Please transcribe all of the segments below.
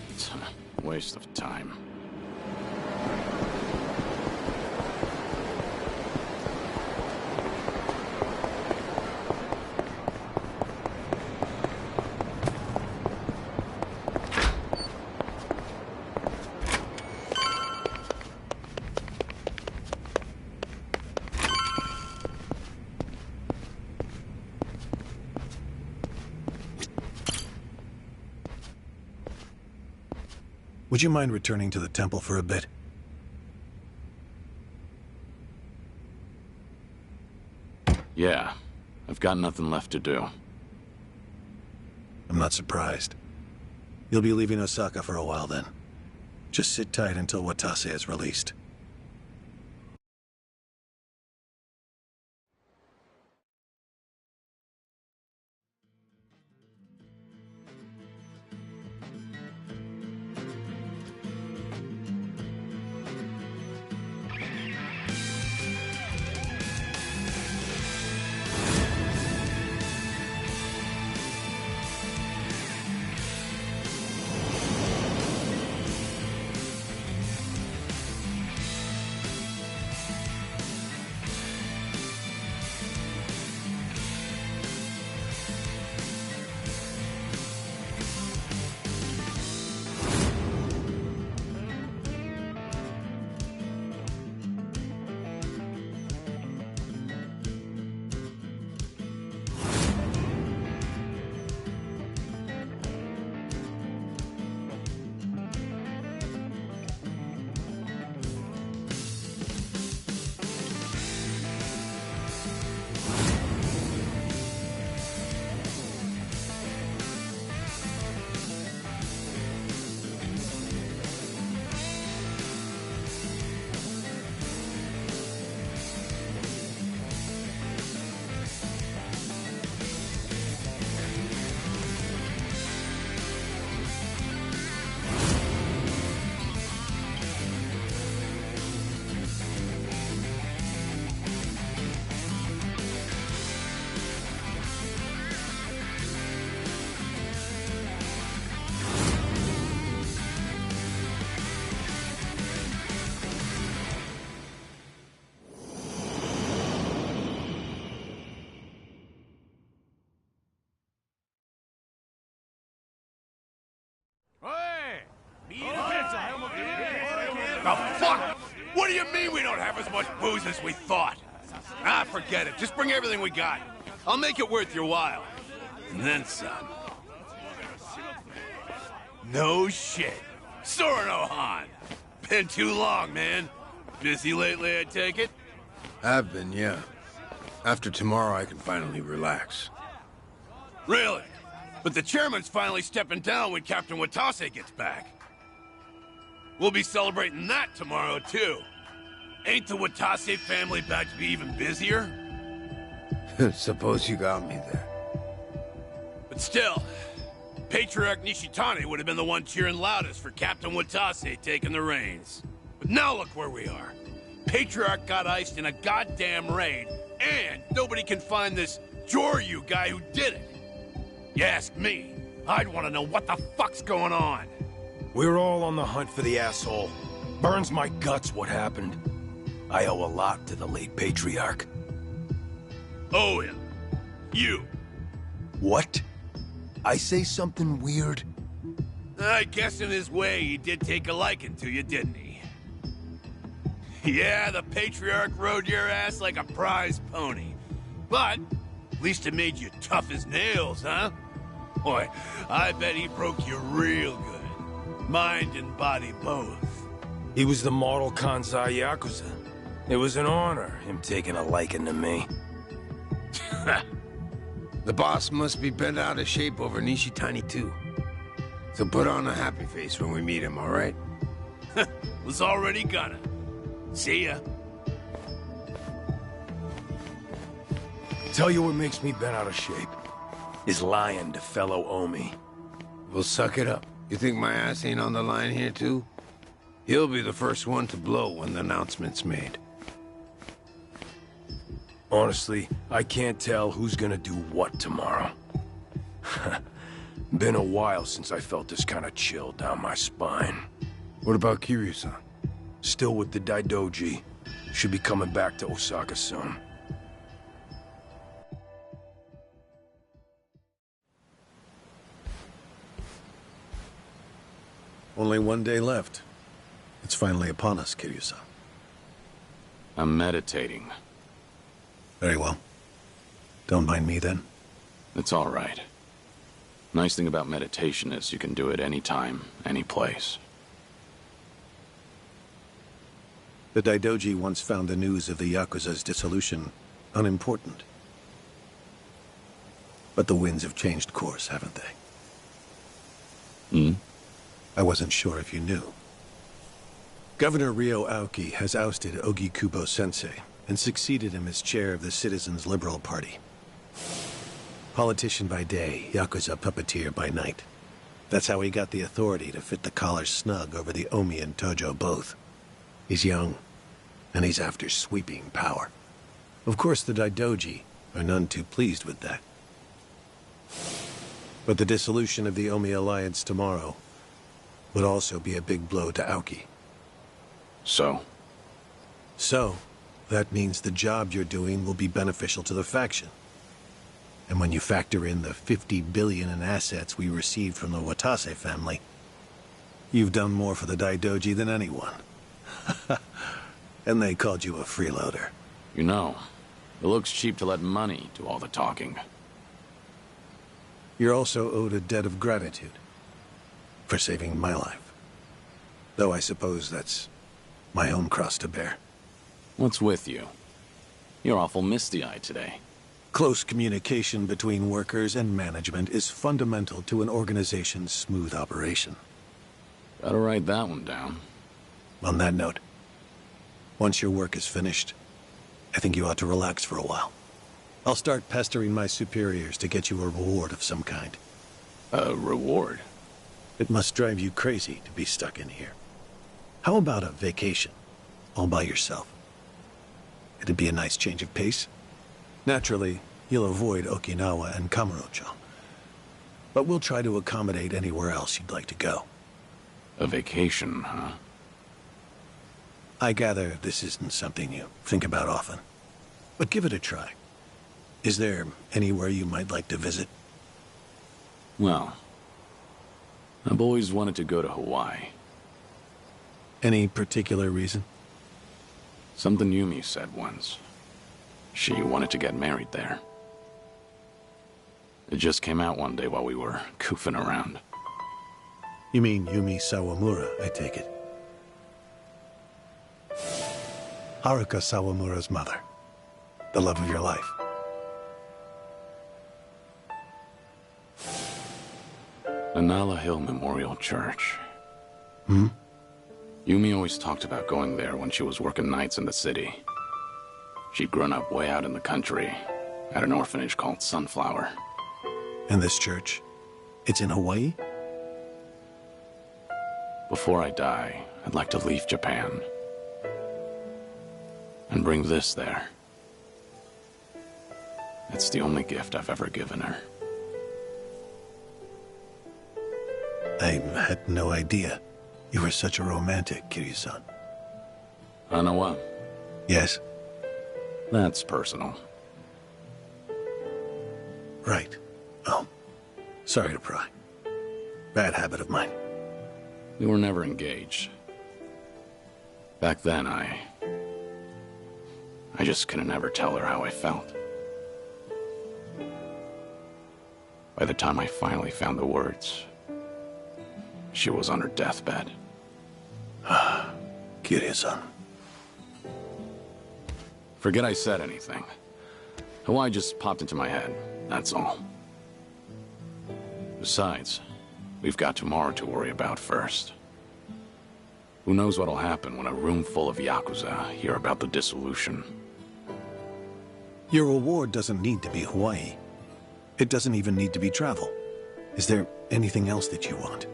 It's a waste of time. Would you mind returning to the temple for a bit? Yeah, I've got nothing left to do. I'm not surprised. You'll be leaving Osaka for a while then. Just sit tight until Watase is released. The fuck? What do you mean we don't have as much booze as we thought? Ah, forget it. Just bring everything we got. I'll make it worth your while. And then some. No shit. Soranohan. Been too long, man. Busy lately, I take it? Have been, yeah. After tomorrow, I can finally relax. Really? But the chairman's finally stepping down when Captain Watase gets back. We'll be celebrating that tomorrow, too. Ain't the Watase family back to be even busier? Suppose you got me there. But still, Patriarch Nishitani would have been the one cheering loudest for Captain Watase taking the reins. But now look where we are. Patriarch got iced in a goddamn raid, and nobody can find this Joryu guy who did it. You ask me, I'd want to know what the fuck's going on. We're all on the hunt for the asshole. Burns my guts what happened. I owe a lot to the late Patriarch. Owe him. You. What? I say something weird? I guess in his way he did take a liking to you, didn't he? Yeah, the Patriarch rode your ass like a prize pony. But at least it made you tough as nails, huh? Boy, I bet he broke you real good. Mind and body both. He was the model Kansai Yakuza. It was an honor, him taking a liking to me. The boss must be bent out of shape over Nishitani too. So put on a happy face when we meet him, all right? Was already gonna. See ya. Tell you what makes me bent out of shape. Is lying to fellow Omi. We'll suck it up. You think my ass ain't on the line here too? He'll be the first one to blow when the announcement's made. Honestly, I can't tell who's gonna do what tomorrow. Been a while since I felt this kind of chill down my spine. What about Kiryu-san? Still with the Daidoji. Should be coming back to Osaka soon. Only one day left. It's finally upon us, Kiryu-san. I'm meditating. Very well. Don't mind me then. It's all right. Nice thing about meditation is you can do it anytime, any place. The Daidoji once found the news of the Yakuza's dissolution unimportant. But the winds have changed course, haven't they? Hmm? I wasn't sure if you knew. Governor Ryo Aoki has ousted Ogikubo-sensei and succeeded him as chair of the Citizens' Liberal Party. Politician by day, Yakuza puppeteer by night. That's how he got the authority to fit the collar snug over the Omi and Tojo both. He's young, and he's after sweeping power. Of course, the Daidoji are none too pleased with that. But the dissolution of the Omi alliance tomorrow would also be a big blow to Aoki. So, that means the job you're doing will be beneficial to the faction. And when you factor in the 50 billion in assets we received from the Watase family, you've done more for the Daidoji than anyone. And they called you a freeloader. you know, it looks cheap to let money do all the talking. You're also owed a debt of gratitude for saving my life. Though I suppose that's my own cross to bear. What's with you? You're awful misty-eyed today. Close communication between workers and management is fundamental to an organization's smooth operation. Gotta write that one down. On that note, once your work is finished, I think you ought to relax for a while. I'll start pestering my superiors to get you a reward of some kind. A reward? It must drive you crazy to be stuck in here. How about a vacation, all by yourself? It'd be a nice change of pace. Naturally, you'll avoid Okinawa and Kamurocho. But we'll try to accommodate anywhere else you'd like to go. A vacation, huh? I gather this isn't something you think about often. But give it a try. Is there anywhere you might like to visit? Well, I've always wanted to go to Hawaii. Any particular reason? Something Yumi said once. She wanted to get married there. It just came out one day while we were goofing around. You mean Yumi Sawamura, I take it. Haruka Sawamura's mother. The love of your life. Anala Hill Memorial Church. Hmm? Yumi always talked about going there when she was working nights in the city. She'd grown up way out in the country, at an orphanage called Sunflower. And this church? It's in Hawaii? Before I die, I'd like to leave Japan. And bring this there. It's the only gift I've ever given her. I had no idea you were such a romantic, Kiryu-san. Hanawa, Yes? that's personal. Right. Oh, sorry to pry. Bad habit of mine. We were never engaged. Back then, I just couldn't ever tell her how I felt. By the time I finally found the words, she was on her deathbed. Kiryu-san. Forget I said anything. Hawaii just popped into my head, that's all. Besides, we've got tomorrow to worry about first. Who knows what'll happen when a room full of Yakuza hear about the dissolution. Your reward doesn't need to be Hawaii. It doesn't even need to be travel. Is there anything else that you want?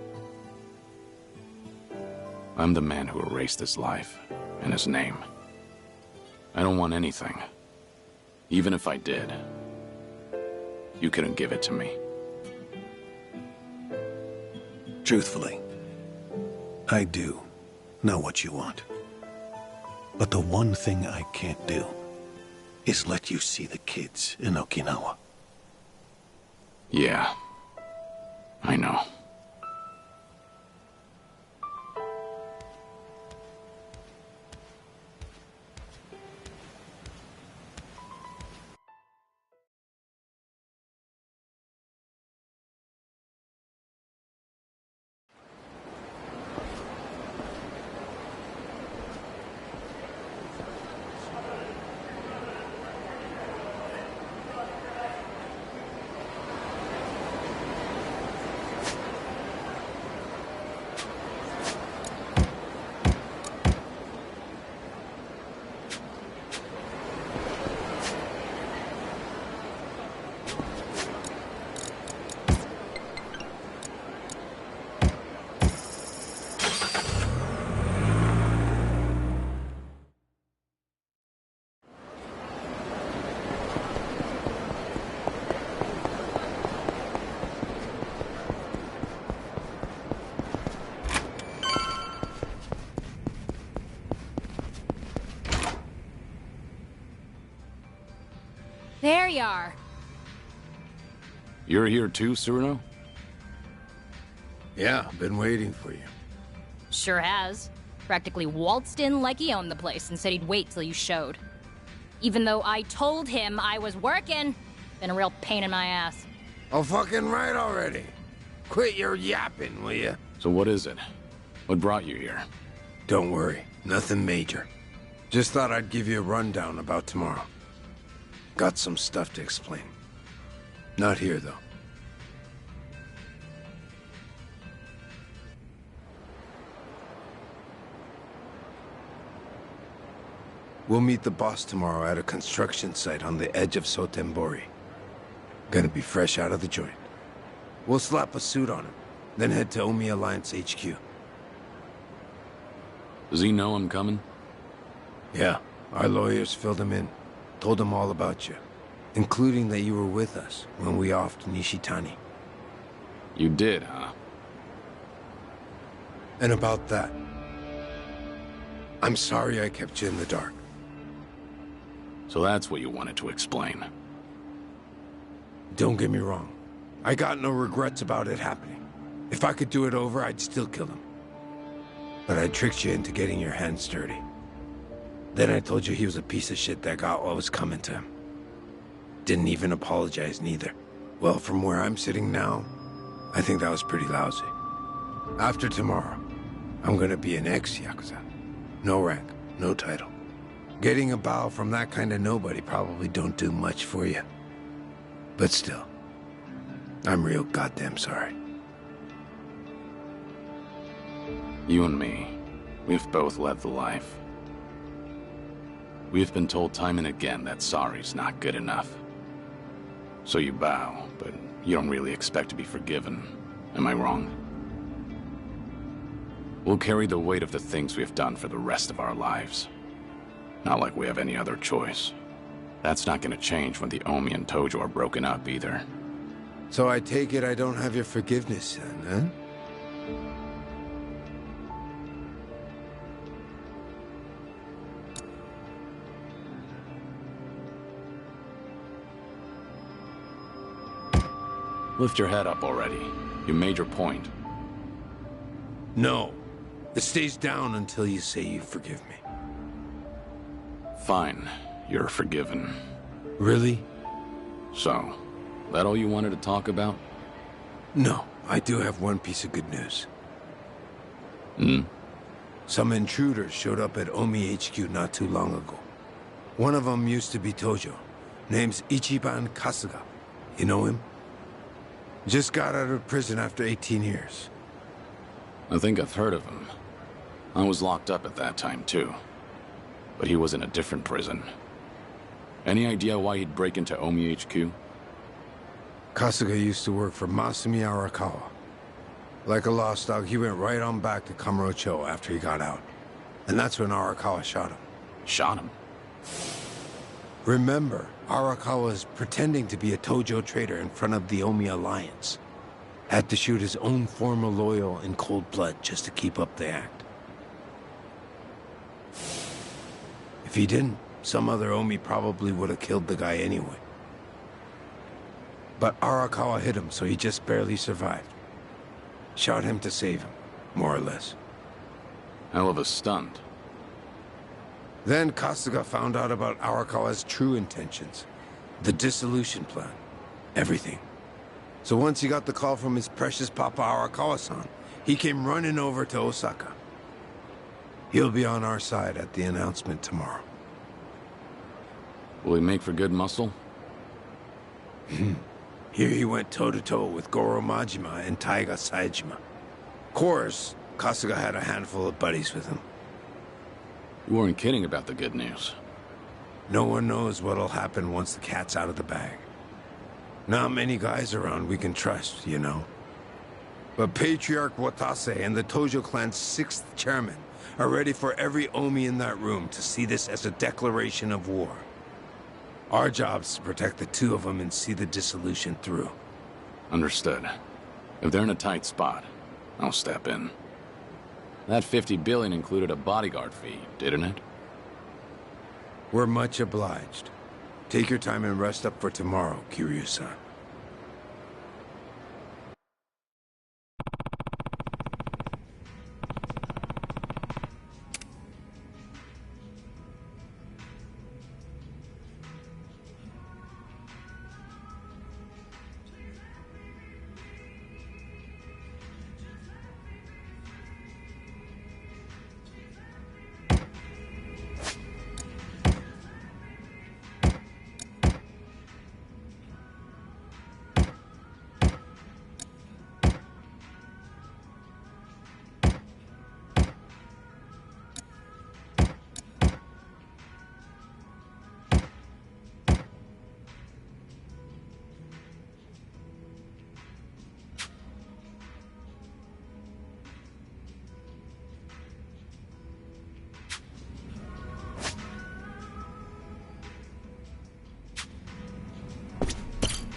I'm the man who erased his life and his name. I don't want anything. Even if I did, you couldn't give it to me. Truthfully, I do know what you want. But the one thing I can't do is let you see the kids in Okinawa. Yeah, I know. There you are. You're here too, Cyrano? Yeah, been waiting for you. Sure has. Practically waltzed in like he owned the place and said he'd wait till you showed. Even though I told him I was working. Been a real pain in my ass. Oh, fucking right already. Quit your yapping, will ya? So what is it? What brought you here? Don't worry, nothing major. Just thought I'd give you a rundown about tomorrow. Got some stuff to explain. Not here, though. We'll meet the boss tomorrow at a construction site on the edge of Sotembori. Gonna be fresh out of the joint. We'll slap a suit on him, then head to Omi Alliance HQ. Does he know I'm coming? Yeah, our lawyers filled him in. Told him all about you, including that you were with us when we offed Nishitani. You did, huh? And about that, I'm sorry I kept you in the dark. So that's what you wanted to explain. Don't get me wrong. I got no regrets about it happening. If I could do it over, I'd still kill him. But I tricked you into getting your hands dirty. Then I told you he was a piece of shit that got what was coming to him. Didn't even apologize neither. Well, from where I'm sitting now, I think that was pretty lousy. After tomorrow, I'm gonna be an ex-Yakuza. No rank, no title. Getting a bow from that kind of nobody probably don't do much for you. But still, I'm real goddamn sorry. You and me, we've both led the life. We've been told time and again that sorry's not good enough. So you bow, but you don't really expect to be forgiven. Am I wrong? We'll carry the weight of the things we've done for the rest of our lives. Not like we have any other choice. That's not gonna change when the Omi and Tojo are broken up either. So I take it I don't have your forgiveness then, huh? Lift your head up already. You made your point. No. It stays down until you say you forgive me. Fine. You're forgiven. Really? So, that all you wanted to talk about? No. I do have one piece of good news. Hmm? Some intruders showed up at Omi HQ not too long ago. One of them used to be Tojo. Name's Ichiban Kasuga. You know him? Just got out of prison after 18 years. I think I've heard of him. I was locked up at that time, too. But he was in a different prison. Any idea why he'd break into Omi HQ? Kasuga used to work for Masumi Arakawa. Like a lost dog, he went right on back to Kamurocho after he got out. And that's when Arakawa shot him. Shot him? Remember, Arakawa was pretending to be a Tojo traitor in front of the Omi Alliance. Had to shoot his own former loyal in cold blood just to keep up the act. If he didn't, some other Omi probably would have killed the guy anyway. But Arakawa hit him, so he just barely survived. Shot him to save him, more or less. Hell of a stunt. Then Kasuga found out about Arakawa's true intentions. The dissolution plan. Everything. So once he got the call from his precious Papa Arakawa-san, he came running over to Osaka. He'll be on our side at the announcement tomorrow. Will he make for good muscle? Here he went toe-to-toe with Goro Majima and Taiga Saejima. Of course, Kasuga had a handful of buddies with him. You weren't kidding about the good news. No one knows what'll happen once the cat's out of the bag. Not many guys around we can trust, you know. But Patriarch Watase and the Tojo clan's 6th chairman are ready for every Omi in that room to see this as a declaration of war. Our job's to protect the two of them and see the dissolution through. Understood. If they're in a tight spot, I'll step in. That 50 billion included a bodyguard fee, didn't it? We're much obliged. Take your time and rest up for tomorrow, Kiryu-san.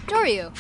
Doryu.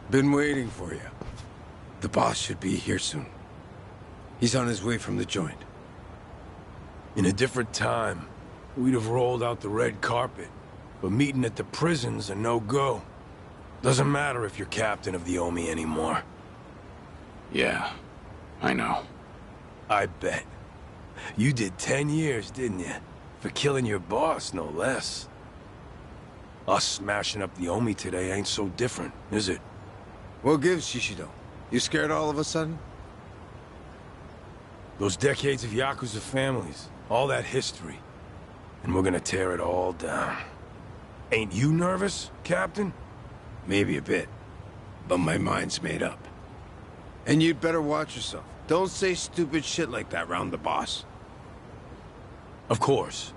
Been waiting for you. The boss should be here soon. He's on his way from the joint. In a different time, we'd have rolled out the red carpet. But meeting at the prison's a no-go. Doesn't matter if you're captain of the Omi anymore. Yeah, I know. I bet. You did 10 years, didn't you? For killing your boss, no less. Us smashing up the Omi today ain't so different, is it? What gives, Shishido? You scared all of a sudden? Those decades of Yakuza families, all that history. And we're gonna tear it all down. Ain't you nervous, Captain? Maybe a bit. But my mind's made up. And you'd better watch yourself. Don't say stupid shit like that round the boss. Of course.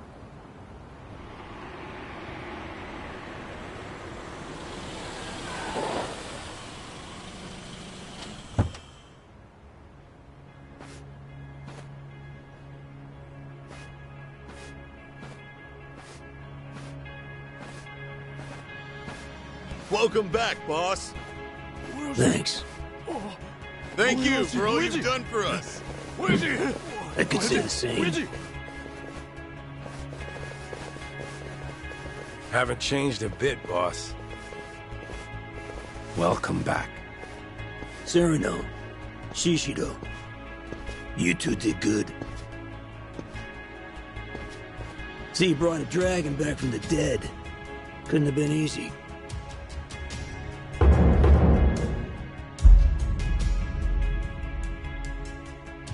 Welcome back, boss. Thanks. Thank you for all you've done for us. I could say the same. Haven't changed a bit, boss. Welcome back. Sereno, Shishido, you two did good. See, you brought a dragon back from the dead. Couldn't have been easy.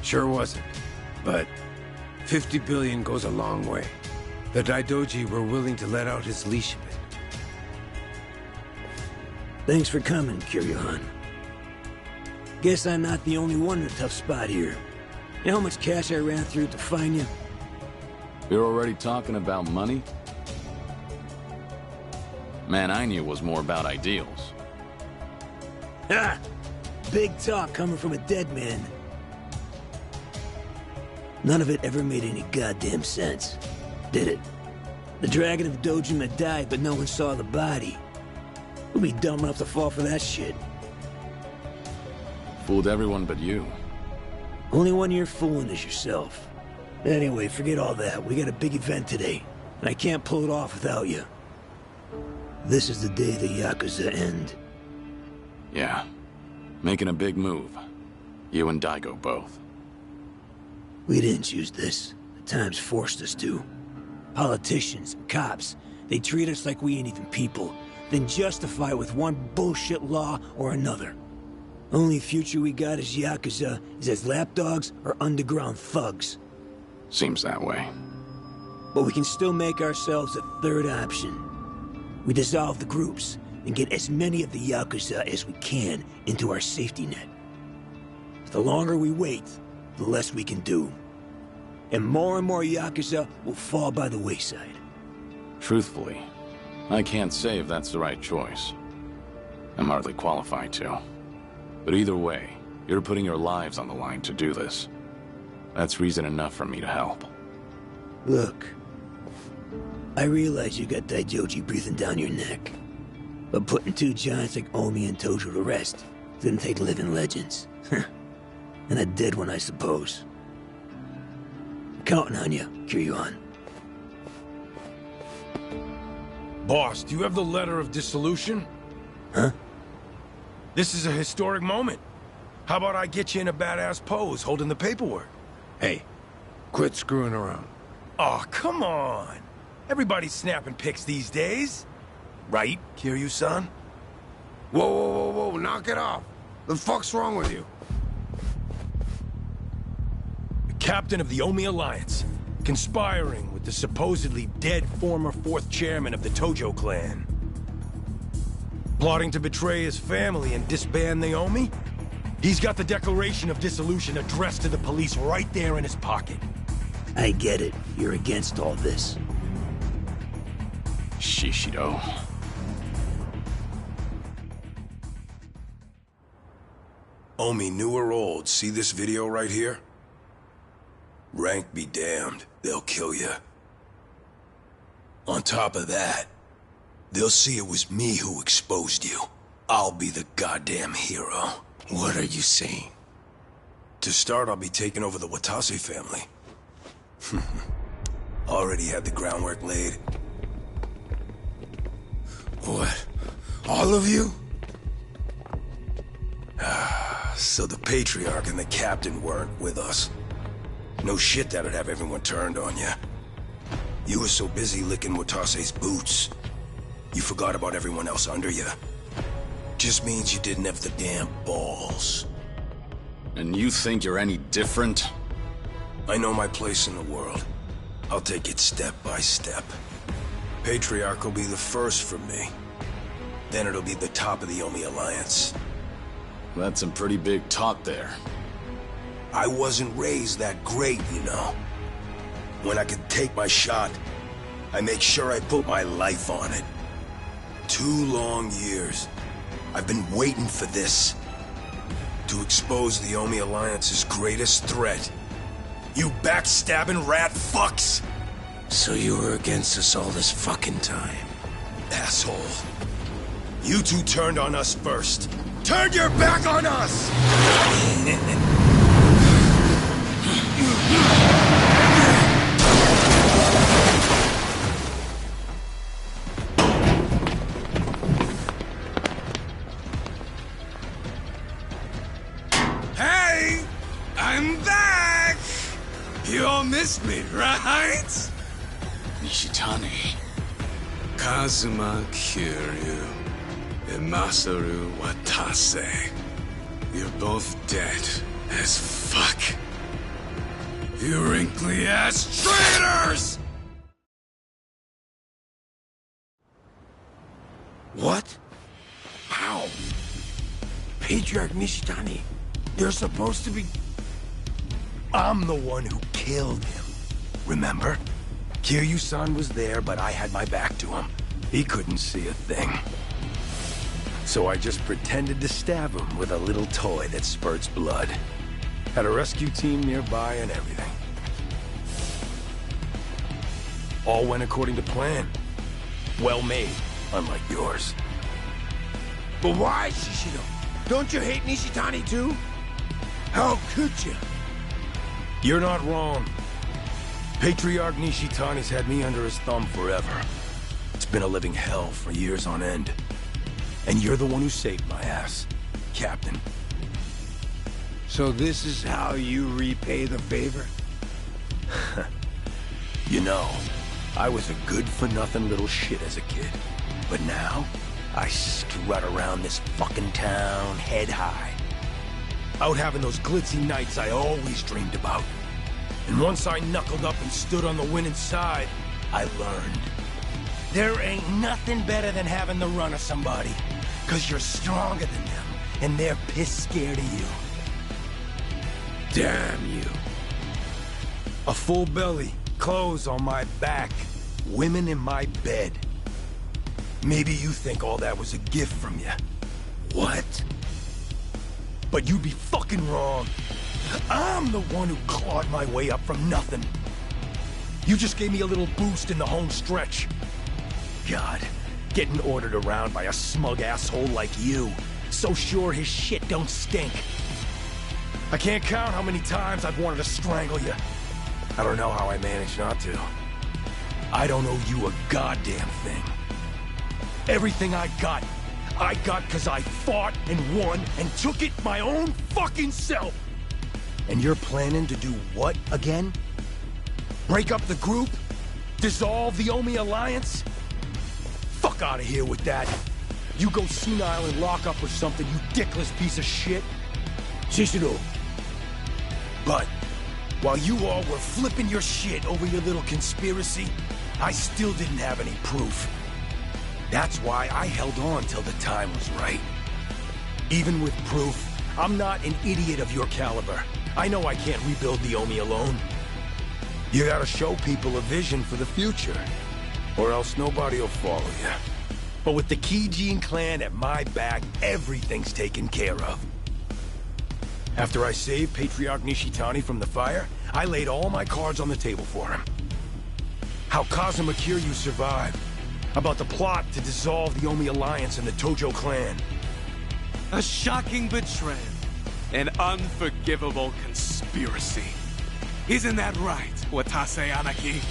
Sure wasn't. But 50 billion goes a long way. The Daidoji were willing to let out his leash a bit. Thanks for coming, Kiryu-han. Guess I'm not the only one in a tough spot here. You know how much cash I ran through to find you? You're already talking about money? Man, I knew it was more about ideals. Ah! Big talk coming from a dead man. None of it ever made any goddamn sense, did it? The Dragon of Dojima died, but no one saw the body. Who'd be dumb enough to fall for that shit? Fooled everyone but you. Only one you're fooling is yourself. Anyway, forget all that. We got a big event today, and I can't pull it off without you. This is the day the Yakuza end. Yeah. Making a big move. You and Daigo both. We didn't choose this. The times forced us to. Politicians, cops, they treat us like we ain't even people, then justify it with one bullshit law or another. Only future we got as Yakuza is as lapdogs or underground thugs. Seems that way. But we can still make ourselves a third option. We dissolve the groups and get as many of the Yakuza as we can into our safety net. The longer we wait, the less we can do. And more Yakuza will fall by the wayside. Truthfully, I can't say if that's the right choice. I'm hardly qualified to. But either way, you're putting your lives on the line to do this. That's reason enough for me to help. Look, I realize you got Daijoji breathing down your neck. But putting two giants like Omi and Tojo to rest didn't take living legends. And a dead one, I suppose. Counting on you, Kiryu-han. Boss, do you have the letter of dissolution? Huh? This is a historic moment. How about I get you in a badass pose holding the paperwork? Hey, quit screwing around. Oh, come on. Everybody's snapping pics these days. Right, Kiryu-san? Whoa, knock it off. The fuck's wrong with you? The captain of the Omi Alliance, conspiring with the supposedly dead former 4th chairman of the Tojo clan. Plotting to betray his family and disband the Omi? He's got the Declaration of Dissolution addressed to the police right there in his pocket. I get it. You're against all this. Shishido. Omi, new or old, see this video right here? Rank be damned, they'll kill you. On top of that, they'll see it was me who exposed you. I'll be the goddamn hero. What are you saying? To start, I'll be taking over the Watase family. Already had the groundwork laid. What? All of you? So the Patriarch and the Captain weren't with us. No shit that'd have everyone turned on you. You were so busy licking Watase's boots, you forgot about everyone else under you. Just means you didn't have the damn balls. And you think you're any different? I know my place in the world. I'll take it step by step. Patriarch will be the first for me. Then it'll be the top of the Omi Alliance. That's some pretty big talk there. I wasn't raised that great, you know. When I could take my shot, I make sure I put my life on it. 2 long years. I've been waiting for this. To expose the Omi Alliance's greatest threat. You backstabbing rat fucks! So you were against us all this fucking time. Asshole. You two turned on us first. Turned your back on us! Hey! I'm back! You all missed me, right? Nishitani. Kazuma Kiryu and Masaru Watase. You're both dead as fuck. You wrinkly ass traitors! What? How? Patriarch Nishitani, you're supposed to be... I'm the one who killed him. Remember? Kiryu-san was there, but I had my back to him. He couldn't see a thing. So I just pretended to stab him with a little toy that spurts blood. Had a rescue team nearby and everything. All went according to plan. Well made, unlike yours. But why, Shishido? Don't you hate Nishitani too? How could you? You're not wrong. Patriarch Nishitani's had me under his thumb forever. It's been a living hell for years on end. And you're the one who saved my ass, Captain. So this is how you repay the favor? You know, I was a good-for-nothing little shit as a kid. But now, I strut around this fucking town head high. Out having those glitzy nights I always dreamed about. And once I knuckled up and stood on the winning side, I learned. There ain't nothing better than having the run of somebody. 'Cause you're stronger than them, and they're piss scared of you. Damn you. A full belly, clothes on my back, women in my bed. Maybe you think all that was a gift from you. What? But you'd be fucking wrong. I'm the one who clawed my way up from nothing. You just gave me a little boost in the home stretch. God, getting ordered around by a smug asshole like you. So sure his shit don't stink. I can't count how many times I've wanted to strangle you. I don't know how I managed not to. I don't owe you a goddamn thing. Everything I got 'cause I fought and won and took it my own fucking self. And you're planning to do what again? Break up the group? Dissolve the Omi Alliance? Fuck out of here with that. You go senile and lock up or something, you dickless piece of shit. Shishido. But while you all were flipping your shit over your little conspiracy, I still didn't have any proof. That's why I held on till the time was right. Even with proof, I'm not an idiot of your caliber. I know I can't rebuild the Omi alone. You gotta show people a vision for the future, or else nobody will follow you. But with the Kijin clan at my back, everything's taken care of. After I saved Patriarch Nishitani from the fire, I laid all my cards on the table for him. How Kazuma Kiryu survived. About the plot to dissolve the Omi Alliance and the Tojo clan. A shocking betrayal. An unforgivable conspiracy. Isn't that right, Watase Anaki?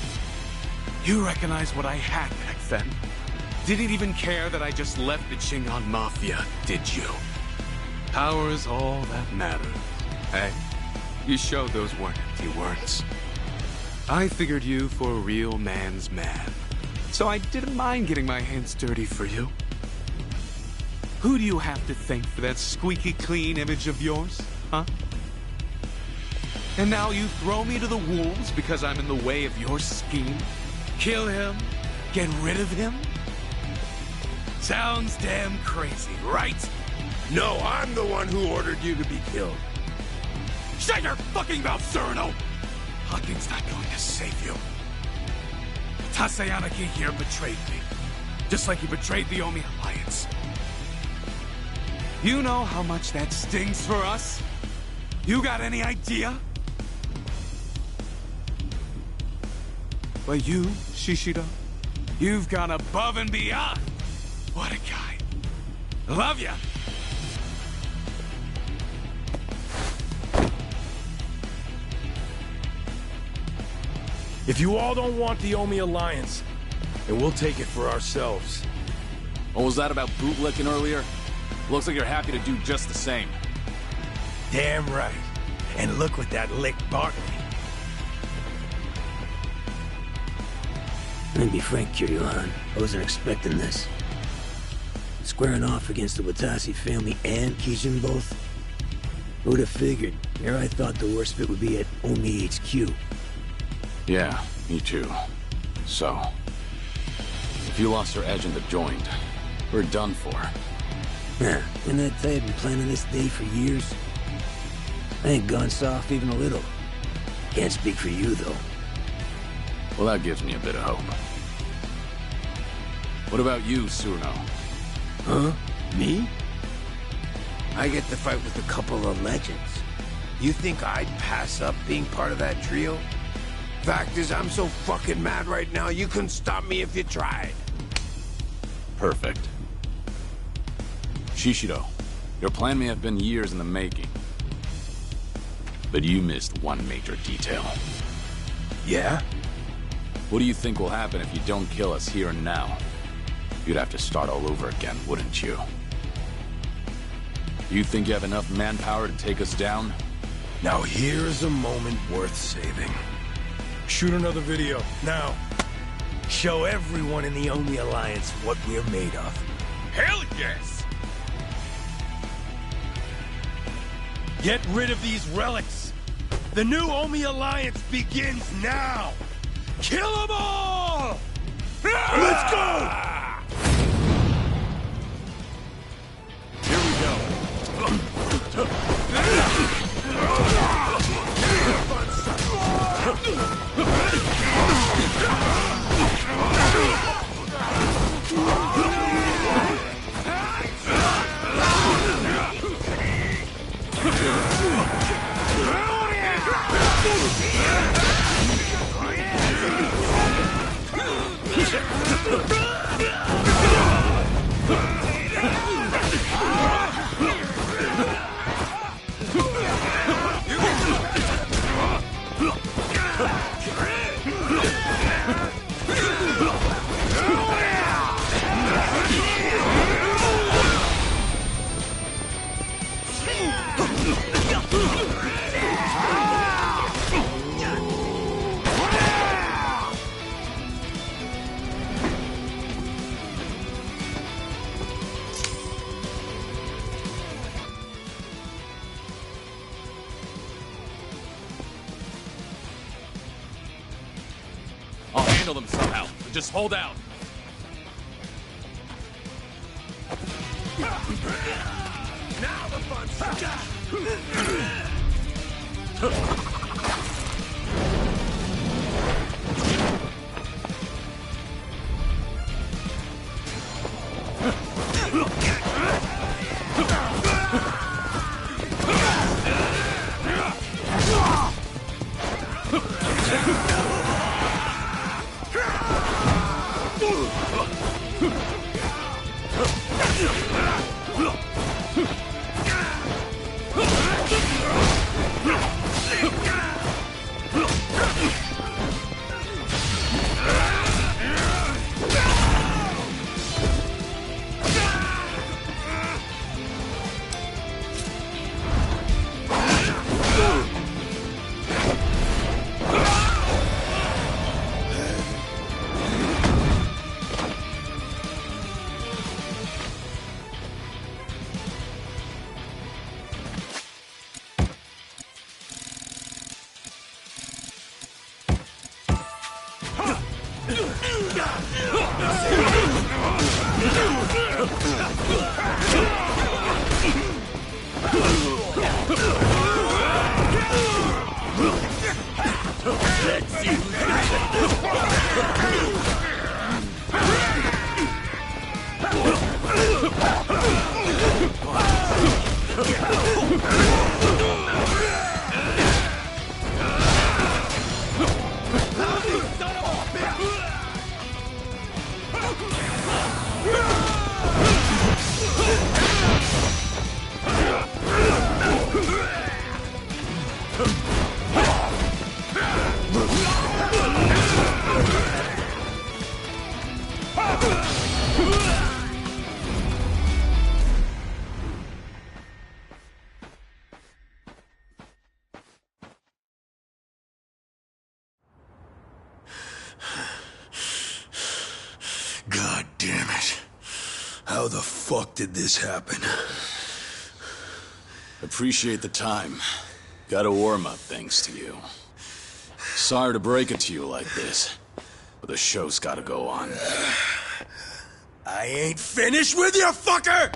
You recognize what I had back then. Didn't even care that I just left the Shingon Mafia, did you? Power is all that matters. Hey, you showed those weren't empty words. I figured you for a real man's man. So I didn't mind getting my hands dirty for you. Who do you have to thank for that squeaky clean image of yours, huh? And now you throw me to the wolves because I'm in the way of your scheme? Kill him? Get rid of him? Sounds damn crazy, right? No, I'm the one who ordered you to be killed. Shut your fucking mouth, Cyrano! Huggins not going to save you. Taseyanagi here betrayed me. Just like he betrayed the Omi Alliance. You know how much that stings for us? You got any idea? But you, Shishido, you've gone above and beyond. What a guy. Love ya! If you all don't want the Omi Alliance, then we'll take it for ourselves. What was that about bootlicking earlier? Looks like you're happy to do just the same. Damn right. And look what that lick bought me. Let me be frank, Kiryu-han. I wasn't expecting this. Squaring off against the Watasi family and Kijin both? Who'd have figured? Here I thought the worst bit would be at Omi HQ. Yeah, me too. So, if you lost your edge in the joint, we're done for. Yeah, and that they had been planning this day for years. I ain't gone soft even a little. Can't speak for you, though. Well, that gives me a bit of hope. What about you, Suno? Huh? Me? I get to fight with a couple of legends. You think I'd pass up being part of that trio? Fact is, I'm so fucking mad right now, you couldn't stop me if you tried. Perfect. Shishido, your plan may have been years in the making. But you missed one major detail. Yeah? What do you think will happen if you don't kill us here and now? You'd have to start all over again, wouldn't you? You think you have enough manpower to take us down? Now here's a moment worth saving. Shoot another video, now. Show everyone in the Omi Alliance what we're made of. Hell yes! Get rid of these relics. The new Omi Alliance begins now. Kill them all! Let's go! Here we go. I'll handle them somehow. Just hold out. Now the fun Son of a bitch! God damn it. How the fuck did this happen? Appreciate the time. Got a warm-up thanks to you. Sorry to break it to you like this, but the show's gotta go on. I ain't finished with you, fucker!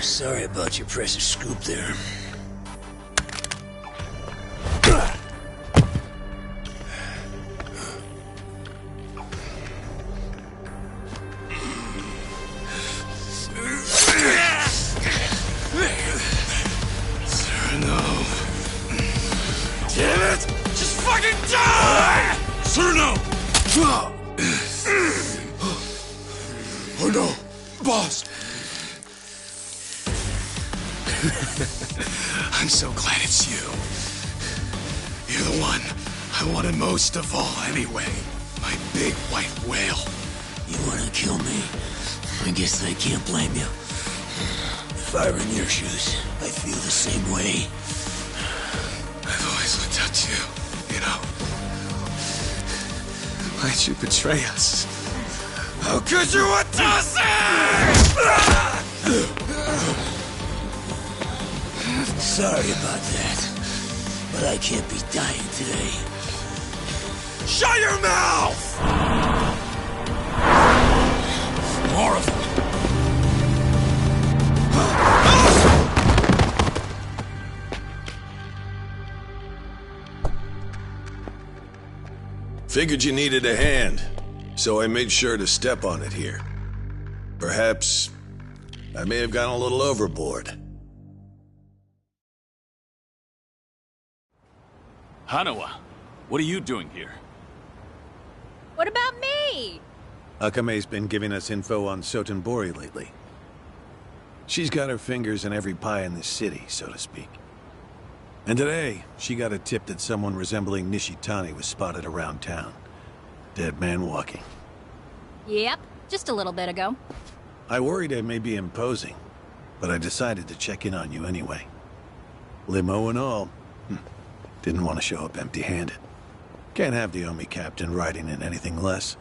Sorry about your precious scoop there. No. Damn it! Just fucking die! Cerno! Oh no! Boss! I'm so glad it's you. You're the one I wanted most of all anyway. My big white whale. You wanna kill me? I guess I can't blame you. If I were in your shoes, I feel the same way. I've always looked up to you, you know. Why'd you betray us? How could you Watase? Sorry about that, but I can't be dying today. Shut your mouth! More of them. Figured you needed a hand, so I made sure to step on it here. Perhaps I may have gone a little overboard. Hanawa, what are you doing here? What about me? Akame's been giving us info on Sotenbori lately. She's got her fingers in every pie in this city, so to speak. And today, she got a tip that someone resembling Nishitani was spotted around town. Dead man walking. Yep, just a little bit ago. I worried I may be imposing, but I decided to check in on you anyway. Limo and all. Didn't want to show up empty-handed. Can't have the Omi captain riding in anything less.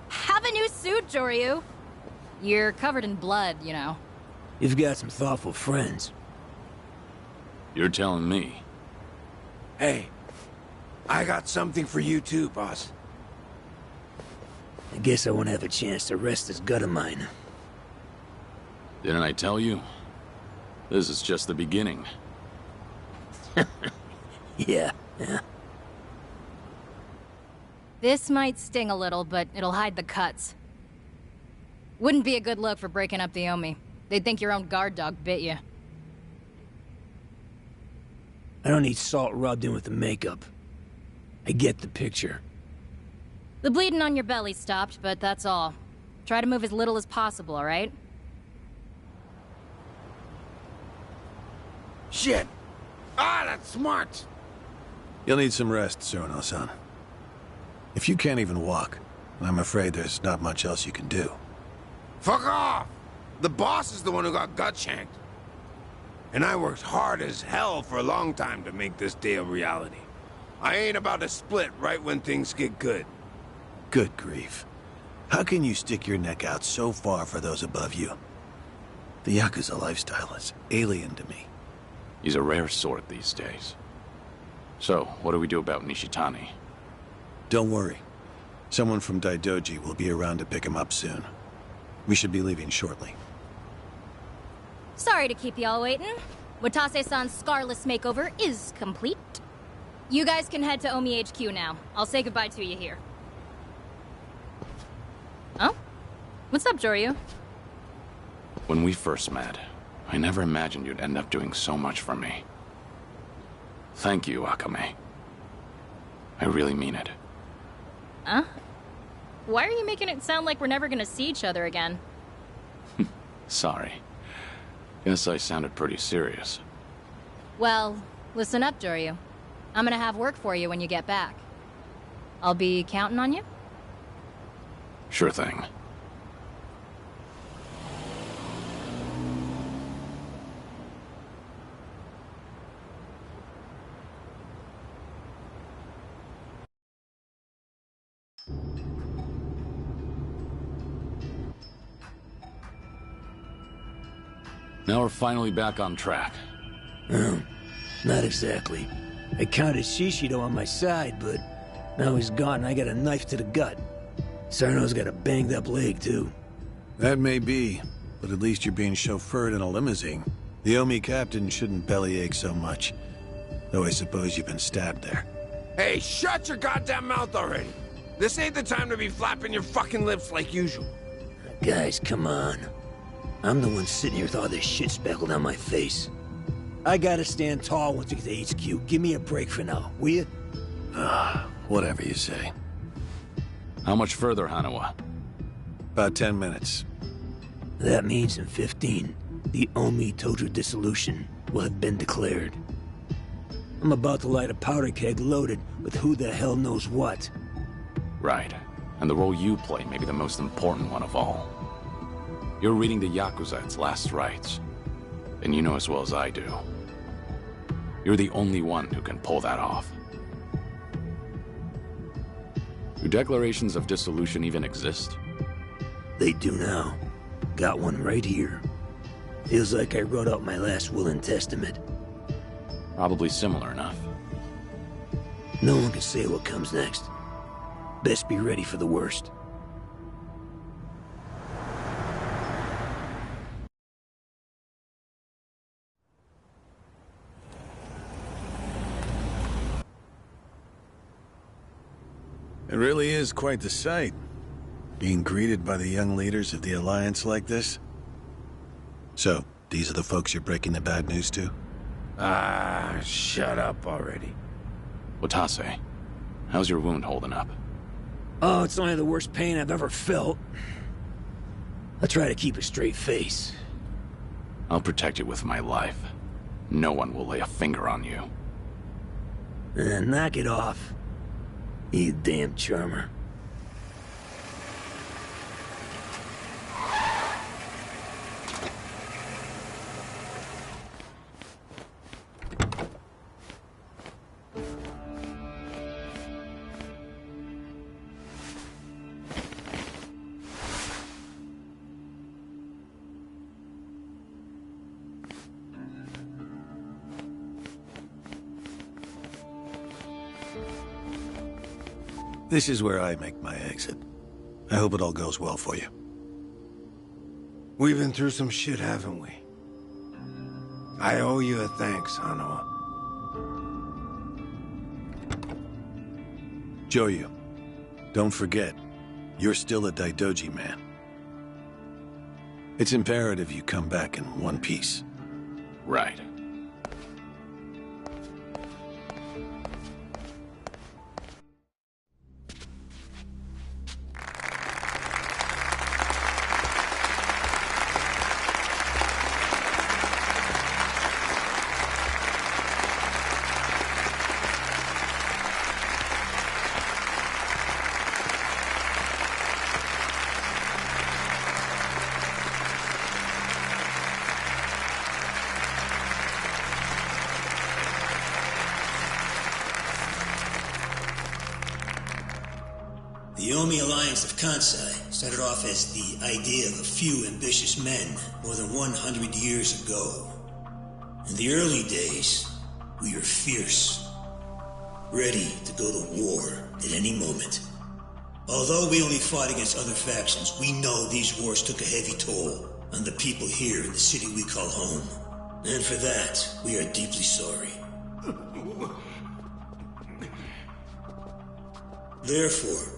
Have a new suit, Joryu. You're covered in blood, you know. You've got some thoughtful friends. You're telling me. Hey, I got something for you too, boss. I guess I won't have a chance to rest this gut of mine. Didn't I tell you? This is just the beginning. Yeah. This might sting a little, but it'll hide the cuts. Wouldn't be a good look for breaking up the Omi. They'd think your own guard dog bit you. I don't need salt rubbed in with the makeup. I get the picture. The bleeding on your belly stopped, but that's all. Try to move as little as possible, alright? Shit! Ah, that's smart! You'll need some rest, Suruno-san. If you can't even walk, I'm afraid there's not much else you can do. Fuck off! The boss is the one who got gut-shanked. And I worked hard as hell for a long time to make this day a reality. I ain't about to split right when things get good. Good grief. How can you stick your neck out so far for those above you? The Yakuza lifestyle is alien to me. He's a rare sort these days. So, what do we do about Nishitani? Don't worry. Someone from Daidoji will be around to pick him up soon. We should be leaving shortly. Sorry to keep y'all waiting. Watase-san's Scarless makeover is complete. You guys can head to Omi HQ now. I'll say goodbye to you here. Oh? What's up, Joryu? When we first met, I never imagined you'd end up doing so much for me. Thank you, Akame. I really mean it. Huh? Why are you making it sound like we're never gonna see each other again? Sorry. Guess I sounded pretty serious. Well, listen up, Joryu. I'm gonna have work for you when you get back. I'll be counting on you? Sure thing. Now we're finally back on track. Not exactly. I counted Shishido on my side, but now he's gone and I got a knife to the gut. Sarno's got a banged up leg, too. That may be, but at least you're being chauffeured in a limousine. The Omi captain shouldn't bellyache so much. Though I suppose you've been stabbed there. Hey, shut your goddamn mouth already! This ain't the time to be flapping your fucking lips like usual. Guys, come on. I'm the one sitting here with all this shit speckled on my face. I gotta stand tall once we get to HQ. Give me a break for now, will you? Whatever you say. How much further, Hanawa? About 10 minutes. That means in 15, the Omi Todra dissolution will have been declared. I'm about to light a powder keg loaded with who the hell knows what. Right. And the role you play may be the most important one of all. You're reading the Yakuza its last rites. And you know as well as I do. You're the only one who can pull that off. Do declarations of dissolution even exist? They do now. Got one right here. Feels like I wrote out my last will and testament. Probably similar enough. No one can say what comes next. Best be ready for the worst. It really is quite the sight. Being greeted by the young leaders of the Alliance like this. So, these are the folks you're breaking the bad news to? Ah, shut up already. Watase, how's your wound holding up? Oh, it's only the worst pain I've ever felt. I try to keep a straight face. I'll protect you with my life. No one will lay a finger on you. Knock it off. You damn charmer. This is where I make my exit. I hope it all goes well for you. We've been through some shit, haven't we? I owe you a thanks, Hanawa. Joryu, don't forget, you're still a Daidoji man. It's imperative you come back in one piece. Right. The Omi Alliance of Kansai started off as the idea of a few ambitious men more than 100 years ago. In the early days, we were fierce, ready to go to war at any moment. Although we only fought against other factions, we know these wars took a heavy toll on the people here in the city we call home. And for that, we are deeply sorry. Therefore,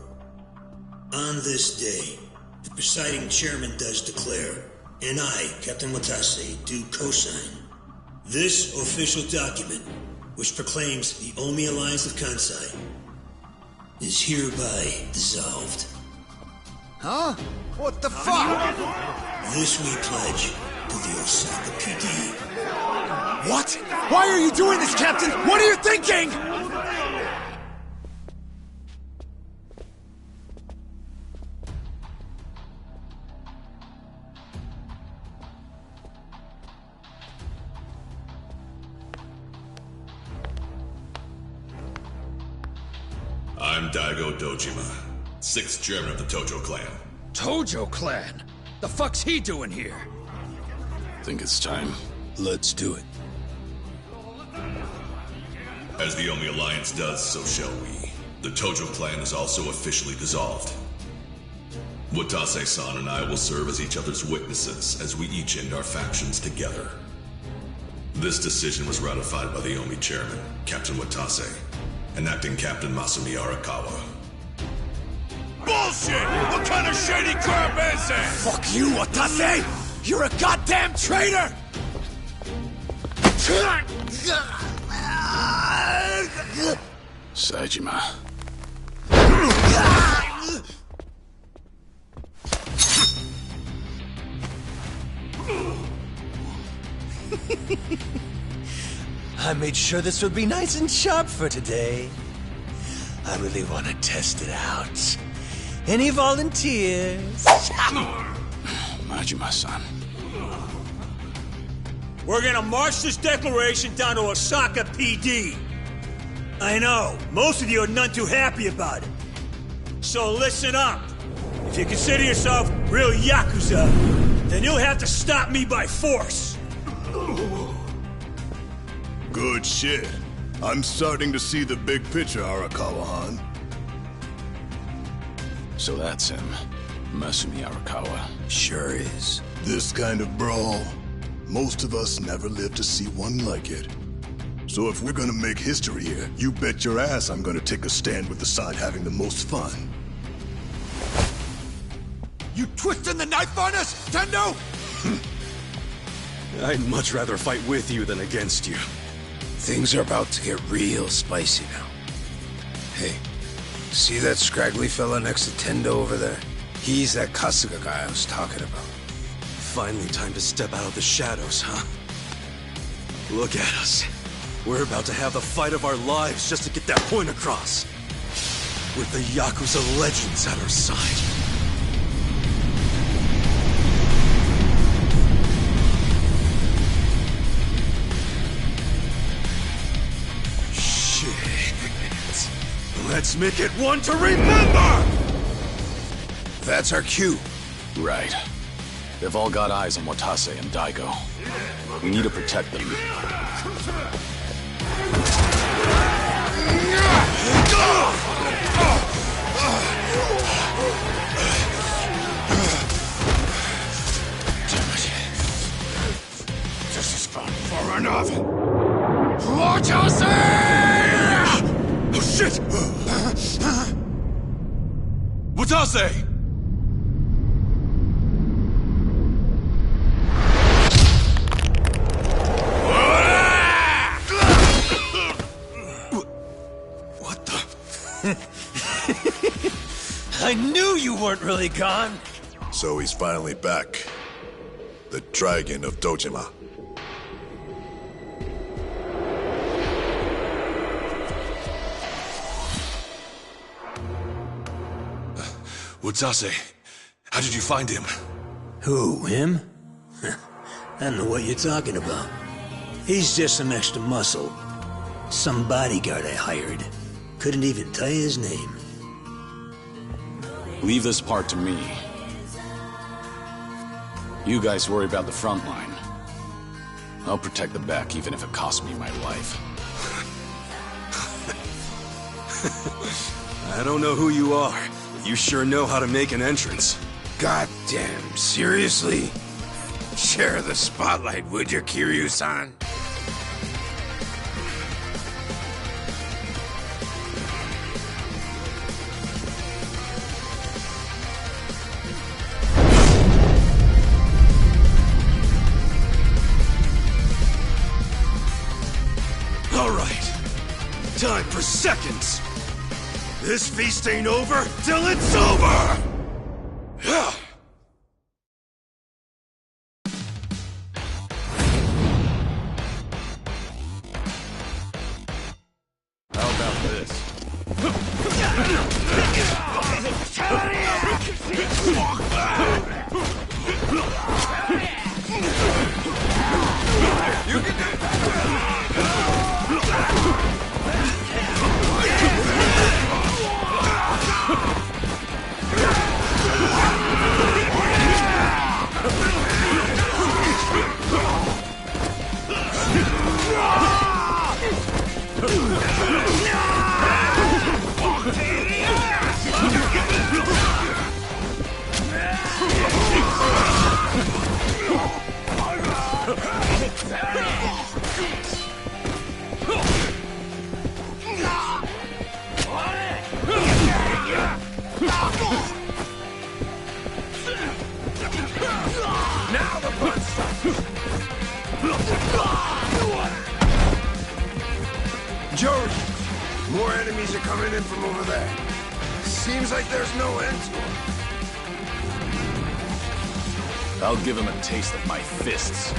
on this day, the presiding chairman does declare and I, Captain Watase, do co-sign this official document, which proclaims the Omi Alliance of Kansai, is hereby dissolved. Huh? What the fuck? This we pledge to the Osaka PD. What? Why are you doing this, Captain? What are you thinking? I'm Daigo Dojima, 6th chairman of the Tojo clan. Tojo clan? The fuck's he doing here? Think it's time. Let's do it. As the Omi Alliance does, so shall we. The Tojo clan is also officially dissolved. Watase-san and I will serve as each other's witnesses as we each end our factions together. This decision was ratified by the Omi chairman, Captain Watase, and acting Captain Masumi Arakawa. Bullshit! What kind of shady crap is this? Fuck you, Watase! You're a goddamn traitor! Saejima. I made sure this would be nice and sharp for today. I really want to test it out. Any volunteers? Majima-san. We're gonna march this declaration down to Osaka PD. I know, most of you are none too happy about it. So listen up. If you consider yourself real Yakuza, then you'll have to stop me by force. Good shit. I'm starting to see the big picture, Arakawa-han. So that's him. Masumi Arakawa. Sure is. This kind of brawl, most of us never lived to see one like it. So if we're gonna make history here, you bet your ass I'm gonna take a stand with the side having the most fun. You twisting the knife on us, Tendo? I'd much rather fight with you than against you. Things are about to get real spicy now. Hey, see that scraggly fella next to Tendo over there? He's that Kasuga guy I was talking about. Finally time to step out of the shadows, huh? Look at us. We're about to have the fight of our lives just to get that point across. With the Yakuza legends at our side. Let's make it one to remember! That's our cue. Right. They've all got eyes on Watase and Daigo. We need to protect them. Damn it. This has gone far enough. Watase! Oh shit! Watase! What the? I knew you weren't really gone! So he's finally back. The Dragon of Dojima. Watase, how did you find him? Who, him? I don't know what you're talking about. He's just some extra muscle. Some bodyguard I hired. Couldn't even tell you his name. Leave this part to me. You guys worry about the front line. I'll protect the back even if it costs me my life. I don't know who you are, but you sure know how to make an entrance. Goddamn, seriously? Share the spotlight, would you, Kiryu-san? seconds! This feast ain't over till it's over! How about this? You can do better! Now the fun starts! Joey! More enemies are coming in from over there. Seems like there's no end to them. I'll give him a taste of my fists.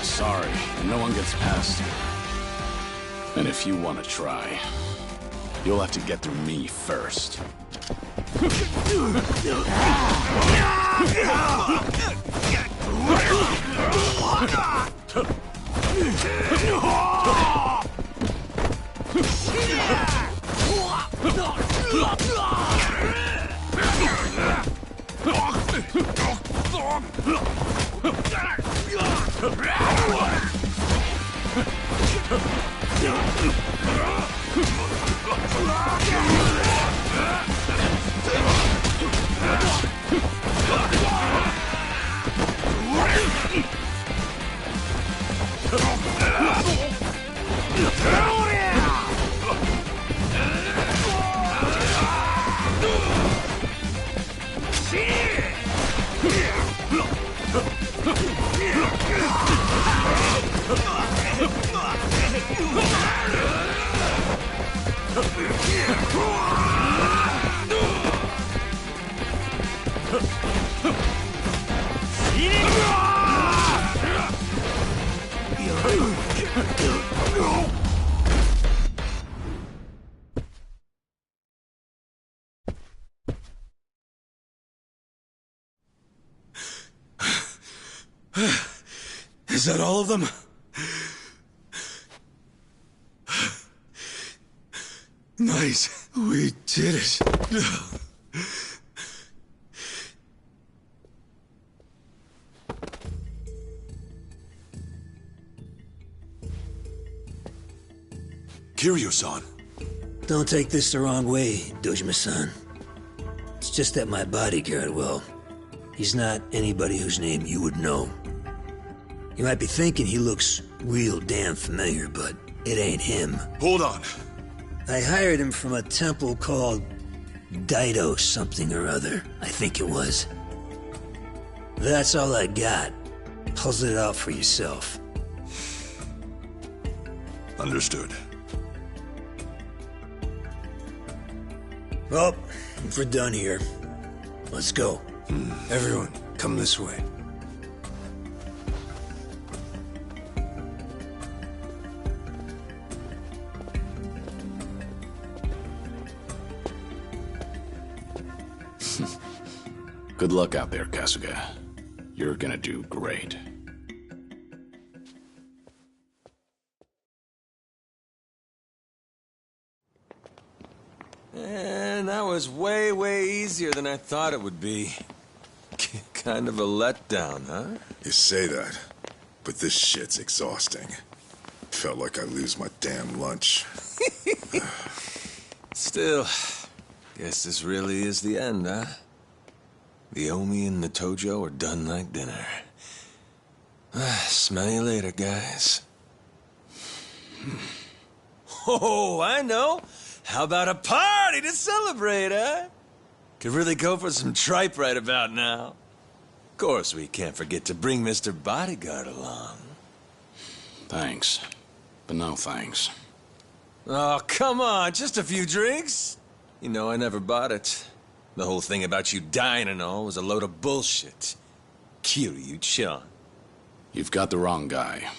Sorry, no one gets past. And if you want to try, you'll have to get through me first. Is that all of them? Nice. We did it. Kiryu-san. Don't take this the wrong way, Dojima-san. It's just that my bodyguard, well, he's not anybody whose name you would know. You might be thinking he looks real damn familiar, but it ain't him. Hold on. I hired him from a temple called Dido something or other, I think it was. That's all I got. Puzzle it out for yourself. Understood. Well, if we're done here, let's go. Everyone, come this way. Good luck out there, Kasuga. You're gonna do great. And that was way, way easier than I thought it would be. Kind of a letdown, huh? You say that, but this shit's exhausting. Felt like I'd lose my damn lunch. Still, guess this really is the end, huh? The Omi and the Tojo are done like dinner. Smell you later, guys. Oh, I know. How about a party to celebrate, huh? Could really go for some tripe right about now. Of course, we can't forget to bring Mr. Bodyguard along. Thanks. But no thanks. Oh, come on, just a few drinks? You know I never bought it. The whole thing about you dying and all was a load of bullshit. Kiryu-chan. You've got the wrong guy.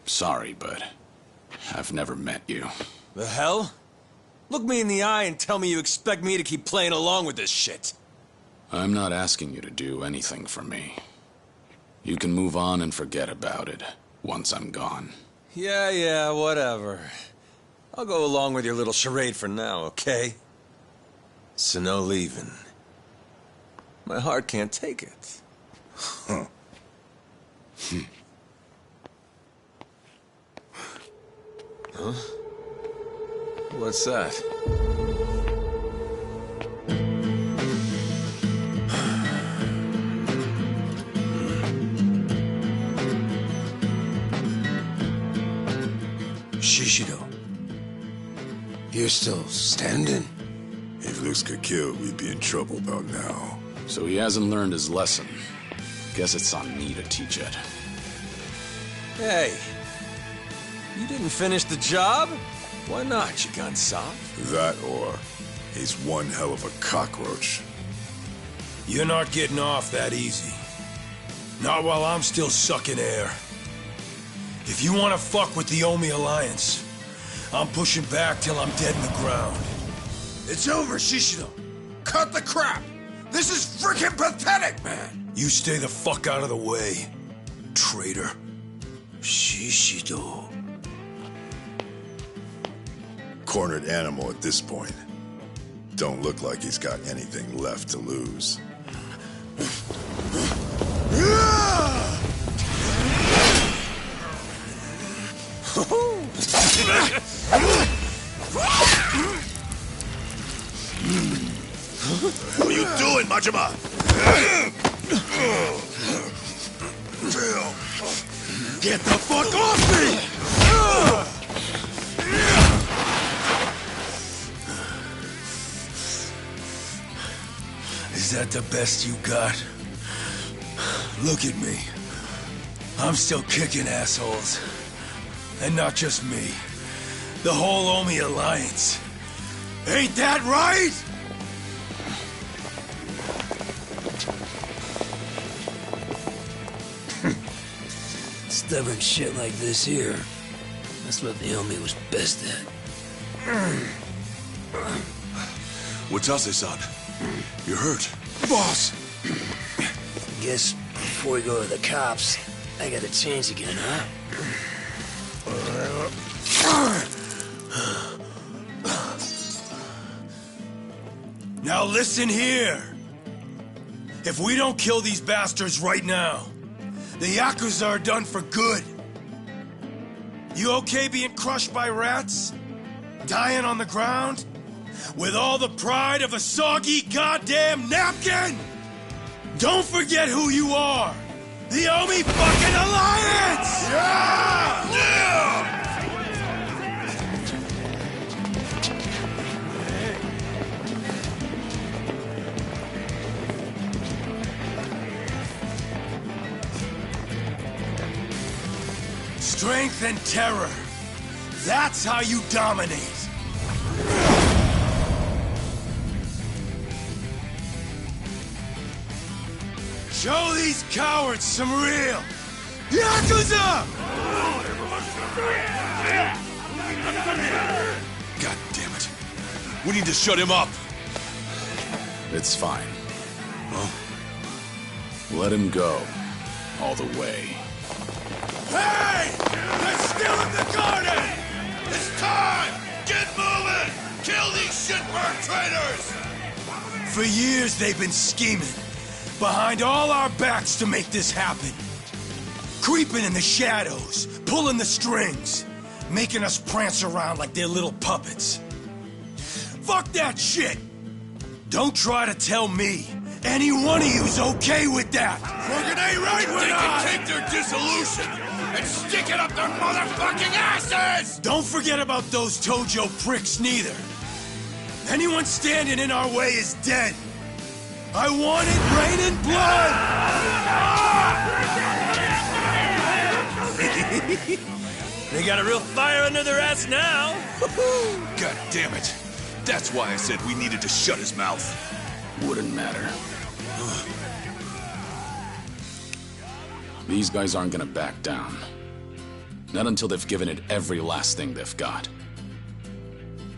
Sorry, but I've never met you. The hell? Look me in the eye and tell me you expect me to keep playing along with this shit. I'm not asking you to do anything for me. You can move on and forget about it once I'm gone. Yeah, whatever. I'll go along with your little charade for now, okay? So no leaving. My heart can't take it. Huh. Huh? What's that? Shishido. You're still standing? If looks could kill, we'd be in trouble about now. So he hasn't learned his lesson. Guess it's on me to teach it. Hey, you didn't finish the job? Why not, you gun soft? That or he's one hell of a cockroach. You're not getting off that easy. Not while I'm still sucking air. If you want to fuck with the Omi Alliance, I'm pushing back till I'm dead in the ground. It's over, Shishido. Cut the crap. This is freaking pathetic, man. You stay the fuck out of the way, traitor. Shishido. Cornered animal at this point. Don't look like he's got anything left to lose. What are you doing, Majima? Get the fuck off me! Is that the best you got? Look at me. I'm still kicking assholes. And not just me. The whole Omi Alliance. Ain't that right? Stubborn shit like this here. That's what the Omi was best at. Watase-san, you're hurt. Boss! Guess before we go to the cops, I gotta change again, huh? Now listen here. If we don't kill these bastards right now, the Yakuza are done for good. You okay being crushed by rats? Dying on the ground? With all the pride of a soggy goddamn napkin? Don't forget who you are! The Omi fucking Alliance! Yeah! Yeah! Strength and terror. That's how you dominate. Show these cowards some real Yakuza! God damn it. We need to shut him up. It's fine. Let him go. All the way. Hey! They're still in the garden! It's time! Get moving! Kill these shitbird traitors! For years they've been scheming behind all our backs to make this happen. Creeping in the shadows, pulling the strings, making us prance around like they're little puppets. Fuck that shit! Don't try to tell me any one of you's okay with that! Fucking ain't right with They us! can take their dissolution and stick it up their motherfucking asses! Don't forget about those Tojo pricks neither. Anyone standing in our way is dead. I want it raining blood! They got a real fire under their ass now. God damn it. That's why I said we needed to shut his mouth. Wouldn't matter. These guys aren't gonna back down. Not until they've given it every last thing they've got.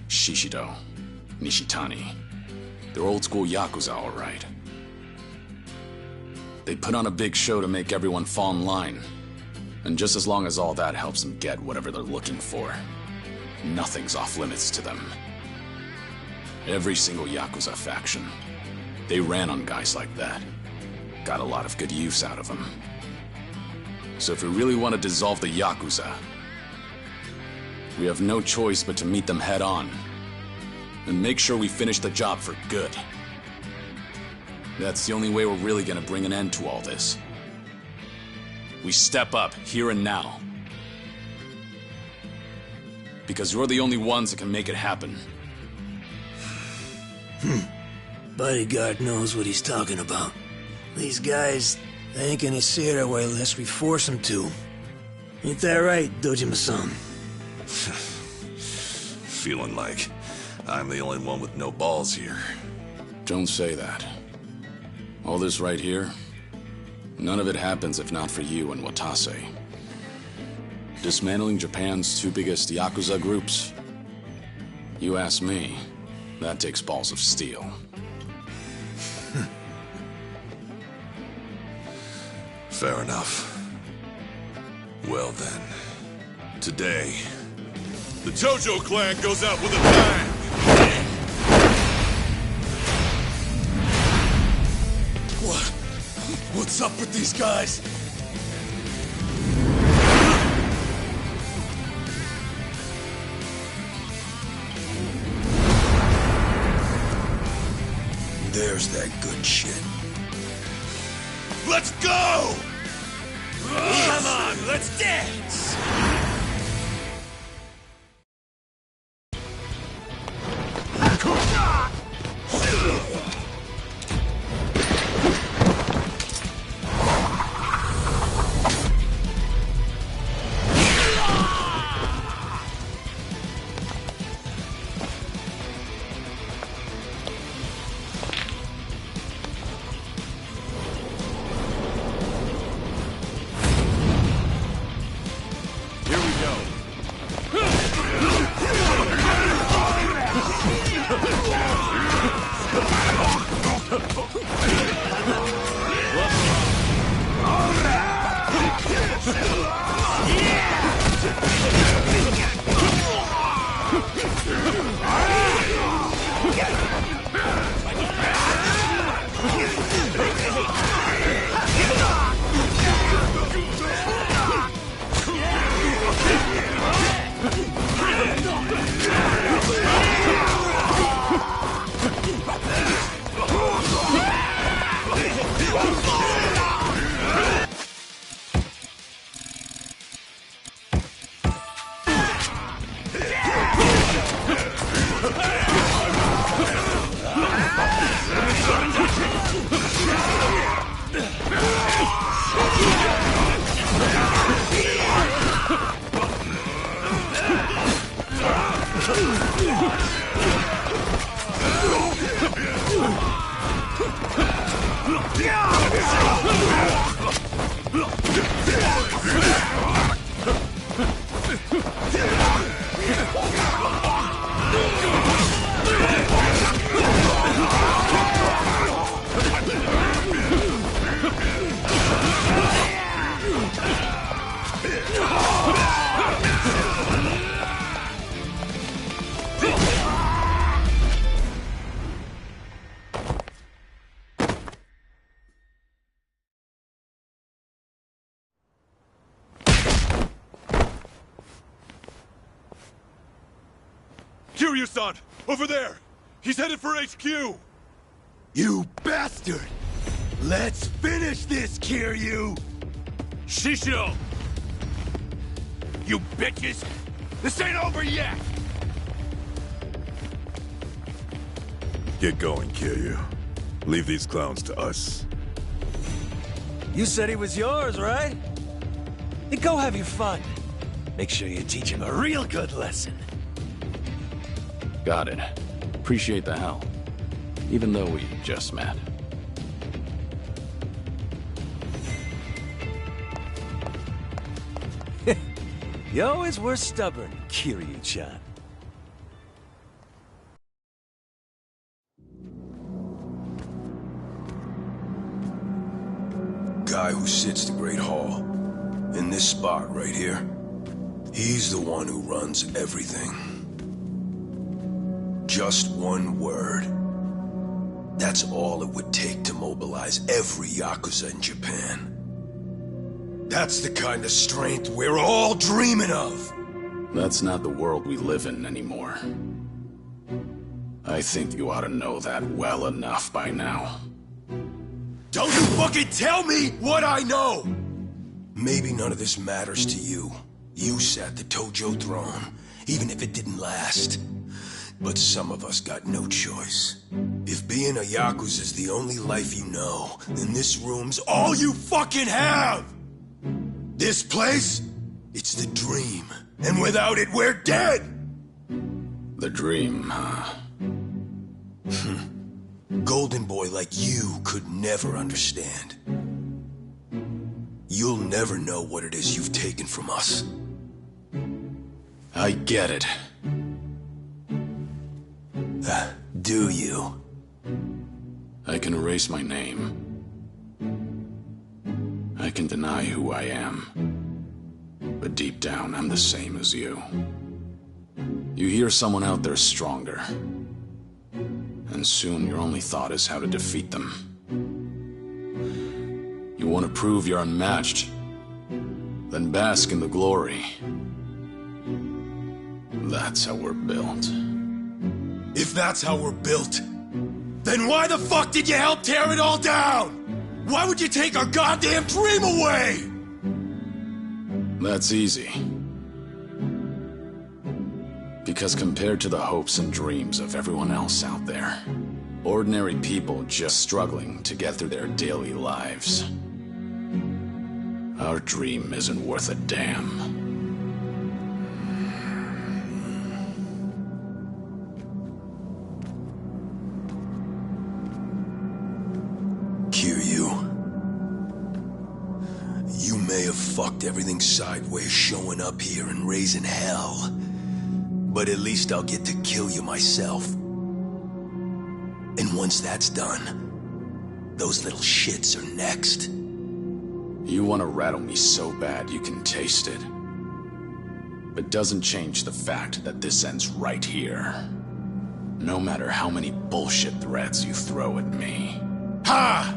Shishido, Nishitani. They're old school Yakuza, all right. They put on a big show to make everyone fall in line. And just as long as all that helps them get whatever they're looking for, nothing's off limits to them. Every single Yakuza faction, they ran on guys like that. Got a lot of good use out of them. So if we really want to dissolve the Yakuza, we have no choice but to meet them head on. And make sure we finish the job for good. That's the only way we're really gonna bring an end to all this. We step up, here and now. Because you're the only ones that can make it happen. Bodyguard knows what he's talking about. These guys, they ain't gonna see it our way unless we force them to. Ain't that right, Dojima-san? Feeling like I'm the only one with no balls here. Don't say that. All this right here, none of it happens if not for you and Watase. Dismantling Japan's two biggest Yakuza groups? You ask me, that takes balls of steel. Fair enough. Well then, today, the Jojo clan goes out with a bang! What's up with these guys? There's that good shit. Let's go! Come on, let's dance! Kiryu-san! Over there! He's headed for HQ! You bastard! Let's finish this, Kiryu! Shishido! You bitches! This ain't over yet! Get going, Kiryu. Leave these clowns to us. You said he was yours, right? Then go have your fun. Make sure you teach him a real good lesson. Got it. Appreciate the help. Even though we just met. You always were stubborn, Kiryu-chan. Guy who sits the Great Hall, in this spot right here, he's the one who runs everything. Just one word. That's all it would take to mobilize every Yakuza in Japan. That's the kind of strength we're all dreaming of! That's not the world we live in anymore. I think you ought to know that well enough by now. Don't you fucking tell me what I know! Maybe none of this matters to you. You sat the Tojo throne, even if it didn't last. But some of us got no choice. If being a Yakuza is the only life you know, then this room's all you fucking have! This place, it's the dream. And without it, we're dead! The dream, huh? Golden boy like you could never understand. You'll never know what it is you've taken from us. I get it. Do you? I can erase my name. I can deny who I am. But deep down, I'm the same as you. You hear someone out there stronger. And soon your only thought is how to defeat them. You want to prove you're unmatched? Then bask in the glory. That's how we're built. If that's how we're built, then why the fuck did you help tear it all down? Why would you take our goddamn dream away? That's easy. Because compared to the hopes and dreams of everyone else out there, ordinary people just struggling to get through their daily lives, our dream isn't worth a damn. You may have fucked everything sideways showing up here and raising hell. But at least I'll get to kill you myself. And once that's done, those little shits are next. You want to rattle me so bad you can taste it. But doesn't change the fact that this ends right here. No matter how many bullshit threats you throw at me. Ha!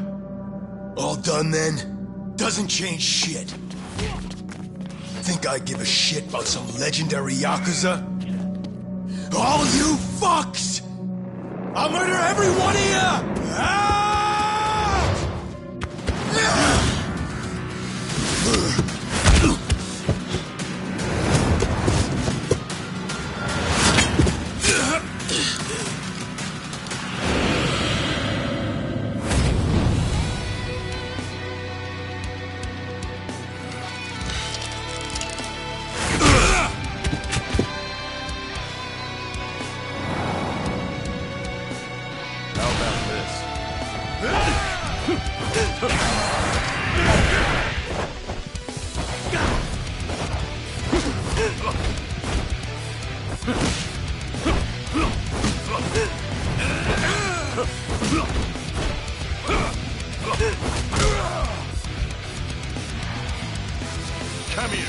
All done then? Doesn't change shit. Think I give a shit about some legendary Yakuza? All you fucks! I'll murder every one of you! Come here.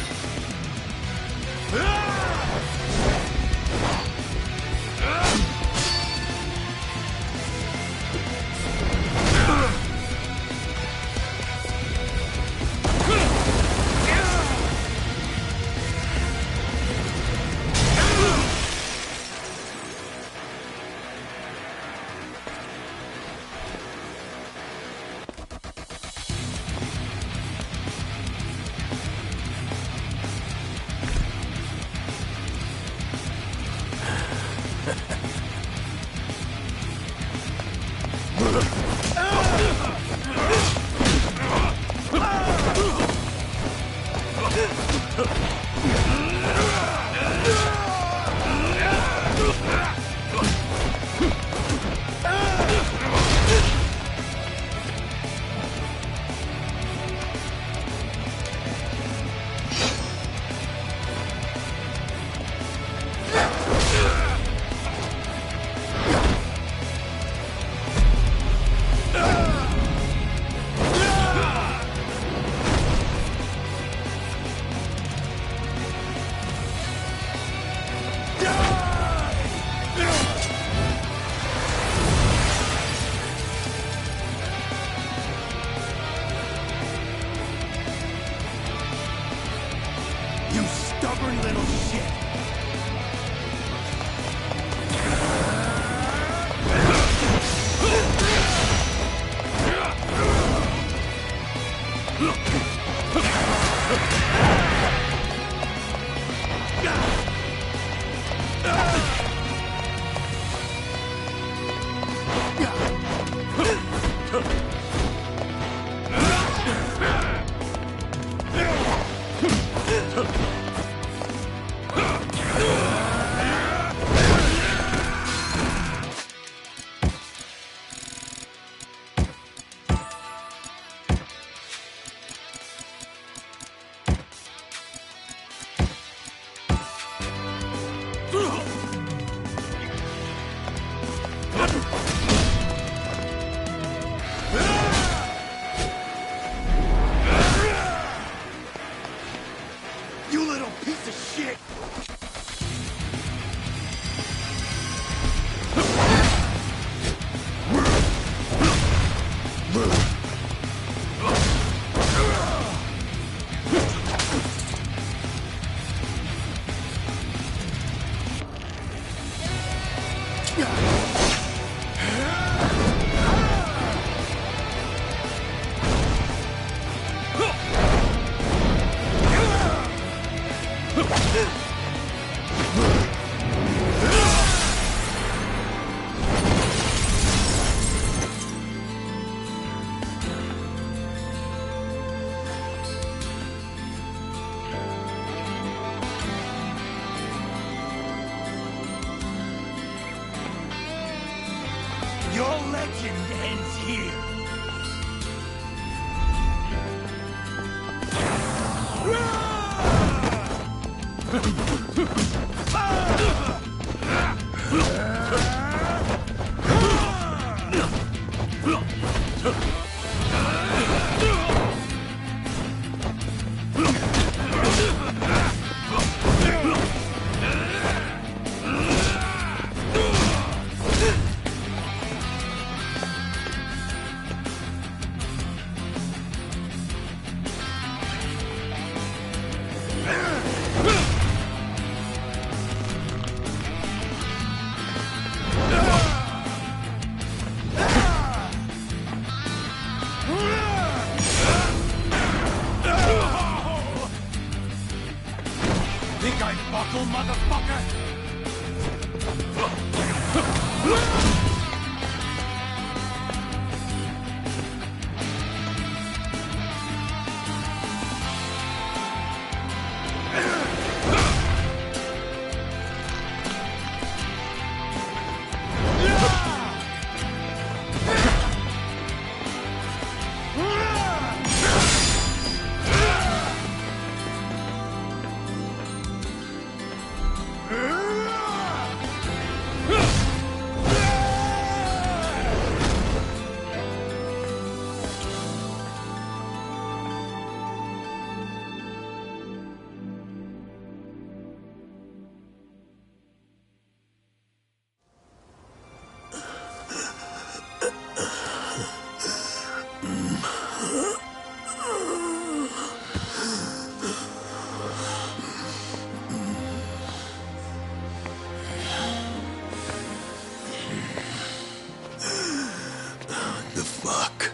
You stubborn little shit! You little piece of shit! Your legend ends here. Think I buckle, motherfucker? The fuck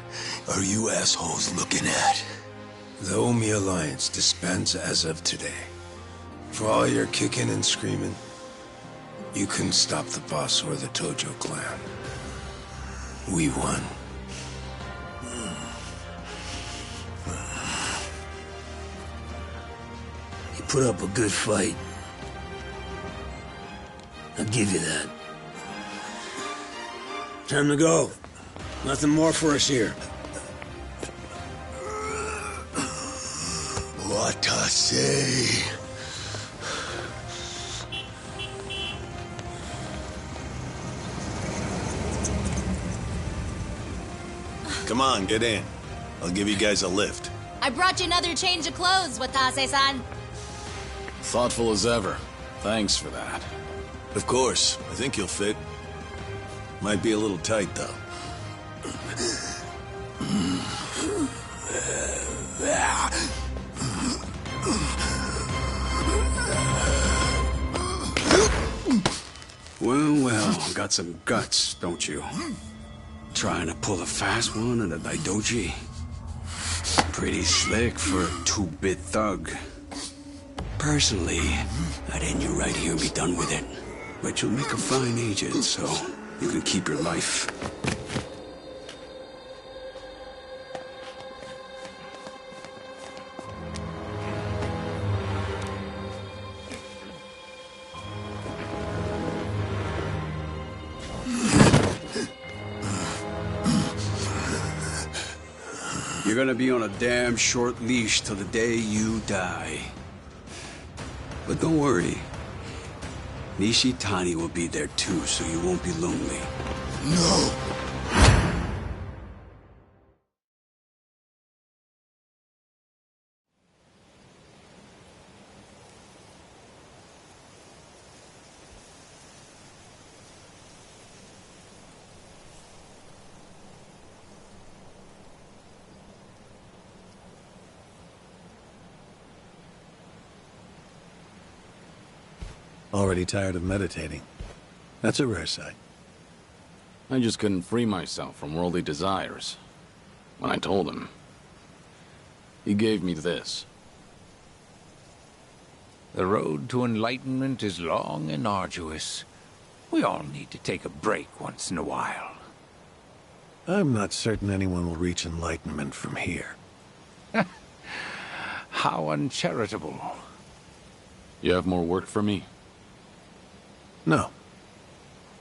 are you assholes looking at? The Omi Alliance disbands as of today. For all your kicking and screaming, you couldn't stop the boss or the Tojo clan. We won. You put up a good fight. I'll give you that. Time to go. Nothing more for us here. What I say? Come on, get in. I'll give you guys a lift. I brought you another change of clothes, Watase-san. Thoughtful as ever. Thanks for that. Of course. I think you'll fit. Might be a little tight, though. Well, got some guts, don't you? Trying to pull a fast one at a Daidoji? Pretty slick for a 2-bit thug. Personally, I'd end you right here and be done with it. But you'll make a fine agent, so you can keep your life. You're gonna be on a damn short leash till the day you die. But don't worry. Nishitani will be there too, so you won't be lonely. No! Already tired of meditating. That's a rare sight. I just couldn't free myself from worldly desires. When I told him, he gave me this. The road to enlightenment is long and arduous. We all need to take a break once in a while. I'm not certain anyone will reach enlightenment from here. How uncharitable. You have more work for me? No.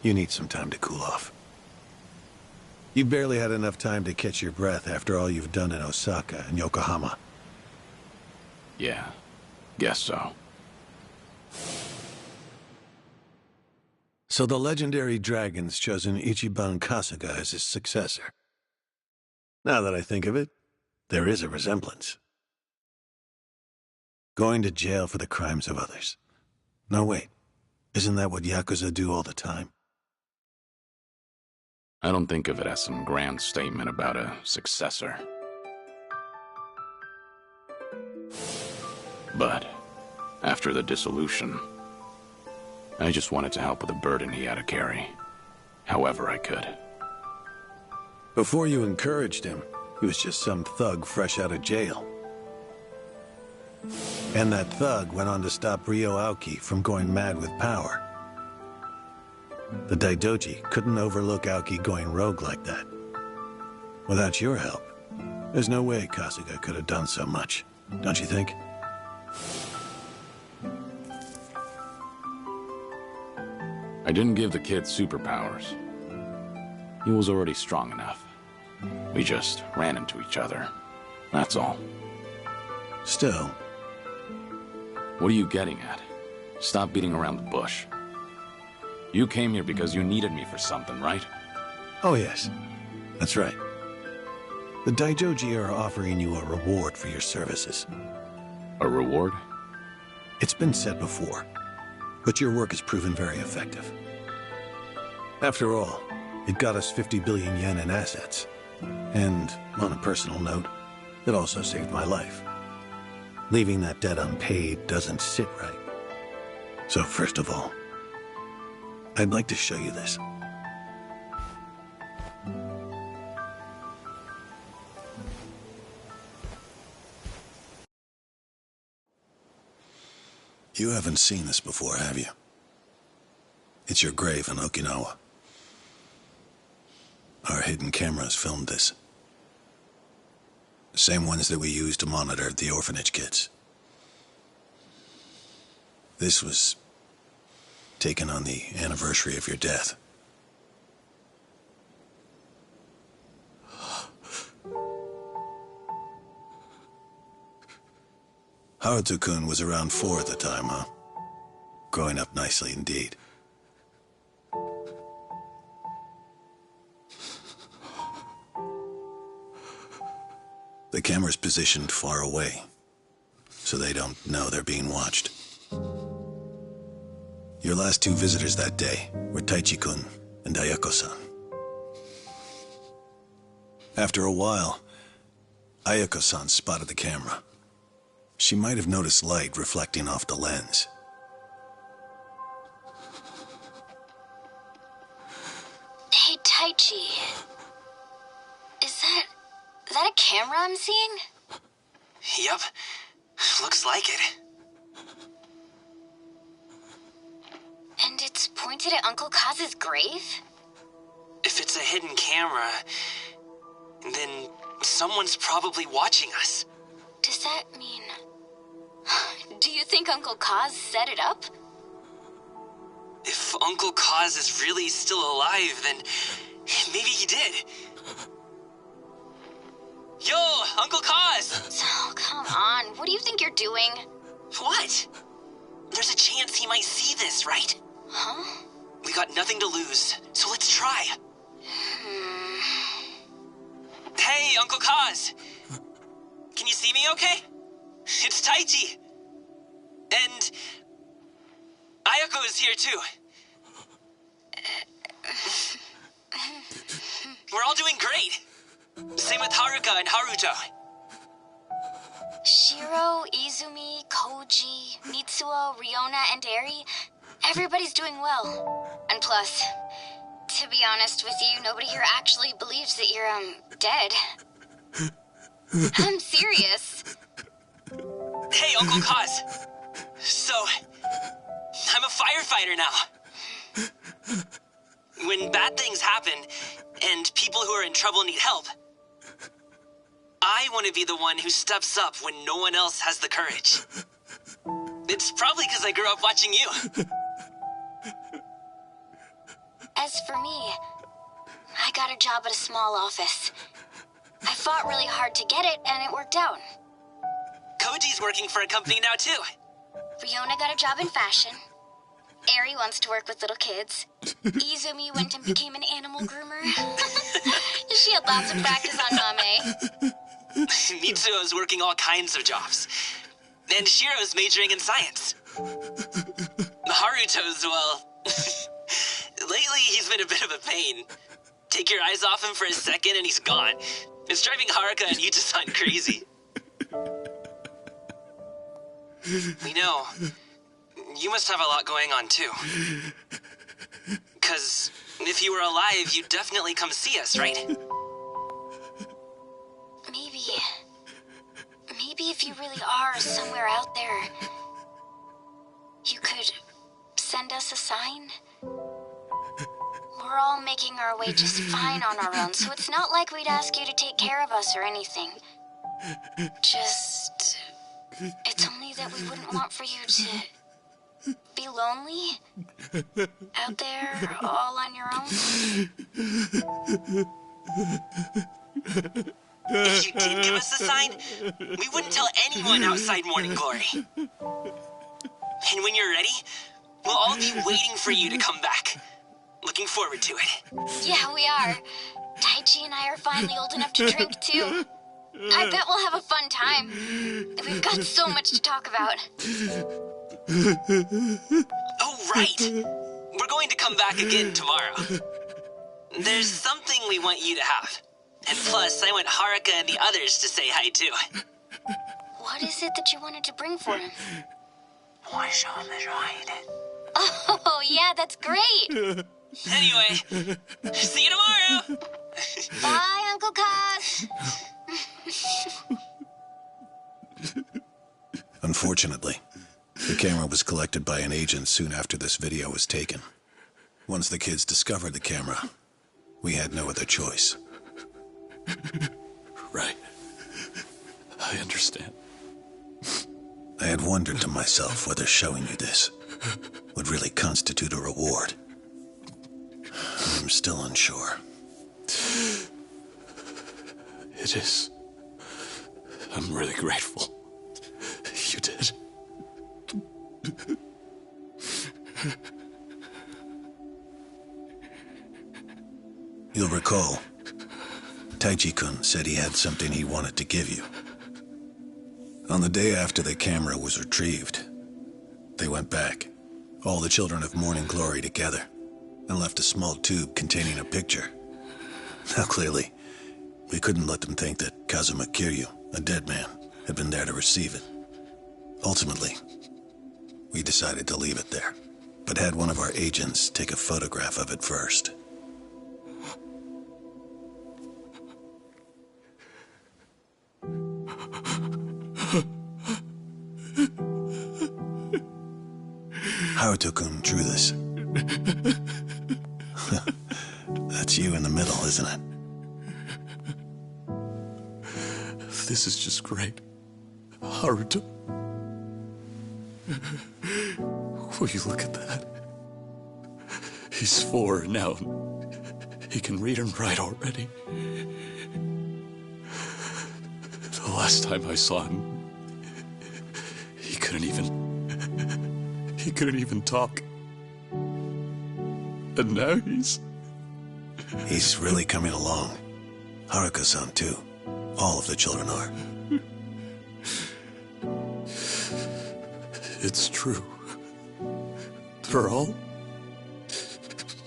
You need some time to cool off. You barely had enough time to catch your breath after all you've done in Osaka and Yokohama. Yeah, guess so. So the legendary dragon's chosen Ichiban Kasuga as his successor. Now that I think of it, there is a resemblance. Going to jail for the crimes of others. No, wait. Isn't that what Yakuza do all the time? I don't think of it as some grand statement about a successor. But after the dissolution, I just wanted to help with the burden he had to carry, however I could. Before you encouraged him, he was just some thug fresh out of jail. And that thug went on to stop Ryo Aoki from going mad with power. The Daidoji couldn't overlook Aoki going rogue like that. Without your help, there's no way Kasuga could have done so much, don't you think? I didn't give the kid superpowers. He was already strong enough. We just ran into each other. That's all. Still. What are you getting at? Stop beating around the bush. You came here because you needed me for something, right? Oh yes, that's right. The Daidoji are offering you a reward for your services. A reward? It's been said before, but your work has proven very effective. After all, it got us 50 billion yen in assets. And, on a personal note, it also saved my life. Leaving that debt unpaid doesn't sit right. So first of all, I'd like to show you this. You haven't seen this before, have you? It's your grave in Okinawa. Our hidden cameras filmed this. The same ones that we used to monitor the orphanage kids. This was taken on the anniversary of your death. Haruto-kun was around 4 at the time, huh? Growing up nicely indeed. The camera's positioned far away, so they don't know they're being watched. Your last 2 visitors that day were Taichi-kun and Ayako-san. After a while, Ayako-san spotted the camera. She might have noticed light reflecting off the lens. Taichi. Is that a camera I'm seeing? Yep. Looks like it. And it's pointed at Uncle Kaz's grave? If it's a hidden camera, then someone's probably watching us. Does that mean... Do you think Uncle Kaz set it up? If Uncle Kaz is really still alive, then maybe he did. Yo, Uncle Kaz! Oh, come on. What do you think you're doing? What? There's a chance he might see this, right? Huh? We got nothing to lose, so let's try. Hey, Uncle Kaz! Can you see me okay? It's Taichi! And... Ayako is here too. We're all doing great. Same with Haruka and Haruto. Shiro, Izumi, Koji, Mitsuo, Riona, and Eri, everybody's doing well. And plus, to be honest with you, nobody here actually believes that you're, dead. I'm serious. Hey, Uncle Kaz. So, I'm a firefighter now. When bad things happen, and people who are in trouble need help, I want to be the one who steps up when no one else has the courage. It's probably because I grew up watching you. As for me, I got a job at a small office. I fought really hard to get it, and it worked out. Koji's working for a company now, too. Riona got a job in fashion. Eri wants to work with little kids. Izumi went and became an animal groomer. She had lots of practice on Mame. Mitsuo's working all kinds of jobs. And Shiro's majoring in science. Haruto's, well... lately, he's been a bit of a pain. Take your eyes off him for a second and he's gone. It's driving Haruka and Yuta-san crazy. We know. You must have a lot going on, too. 'Cause if you were alive, you'd definitely come see us, right? Maybe if you really are somewhere out there, you could send us a sign? We're all making our way just fine on our own, so it's not like we'd ask you to take care of us or anything. Just... It's only that we wouldn't want for you to be lonely out there all on your own. If you did give us a sign, we wouldn't tell anyone outside Morning Glory. And when you're ready, we'll all be waiting for you to come back. Looking forward to it. Yeah, we are. Taichi and I are finally old enough to drink, too. I bet we'll have a fun time. We've got so much to talk about. Oh, right! We're going to come back again tomorrow. There's something we want you to have. And plus, I want Haruka and the others to say hi, too. What is it that you wanted to bring for him? Oh, yeah, that's great! Anyway, see you tomorrow! Bye, Uncle Kaz! Unfortunately, the camera was collected by an agent soon after this video was taken. Once the kids discovered the camera, we had no other choice. Right. I understand. I had wondered to myself whether showing you this would really constitute a reward. I'm still unsure. It is. I'm really grateful. You did. You'll recall, Taichi-kun said he had something he wanted to give you. On the day after the camera was retrieved, they went back, all the children of Morning Glory together, and left a small tube containing a picture. Now clearly, we couldn't let them think that Kazuma Kiryu, a dead man, had been there to receive it. Ultimately, we decided to leave it there, but had one of our agents take a photograph of it first. Haruto-kun drew this. That's you in the middle, isn't it? This is just great. Haruto. Will you look at that? He's 4 now. He can read and write already. The last time I saw him, he couldn't even talk. And now He's really coming along. Haruka-san too. All of the children are. It's true. They're all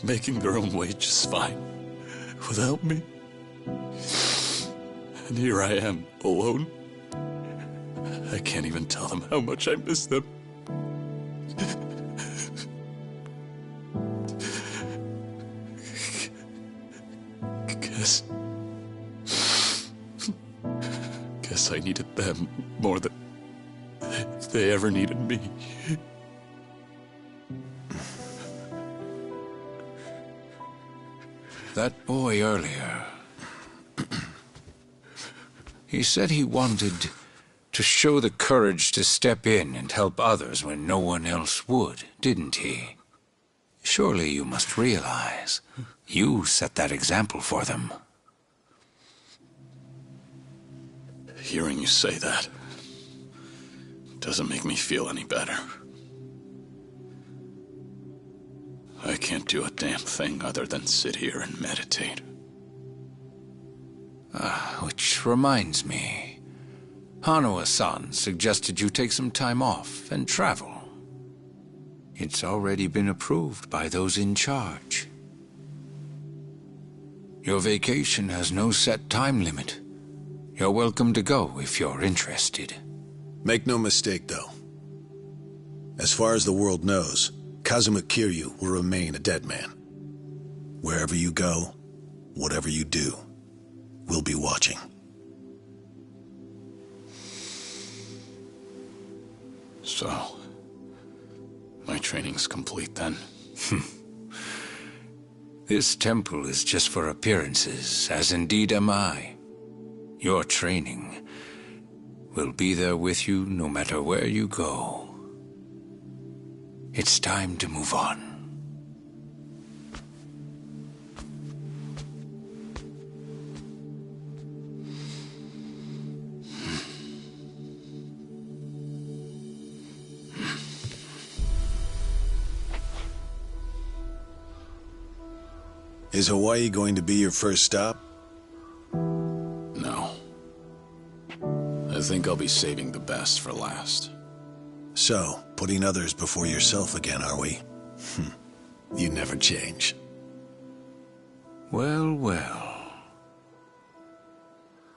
making their own way just fine without me. And here I am, alone. I can't even tell them how much I miss them. Guess I needed them more than they ever needed me. That boy earlier, he said he wanted to show the courage to step in and help others when no one else would, didn't he? Surely you must realize you set that example for them. Hearing you say that doesn't make me feel any better. I can't do a damn thing other than sit here and meditate. Which reminds me, Hanawa-san suggested you take some time off and travel. It's already been approved by those in charge. Your vacation has no set time limit. You're welcome to go if you're interested. Make no mistake, though. As far as the world knows, Kazuma Kiryu will remain a dead man. Wherever you go, whatever you do, we'll be watching. So, my training's complete then? This temple is just for appearances, as indeed am I. Your training will be there with you no matter where you go. It's time to move on. Is Hawaii going to be your first stop? No. I think I'll be saving the best for last. So, putting others before yourself again, are we? You never change. Well, well.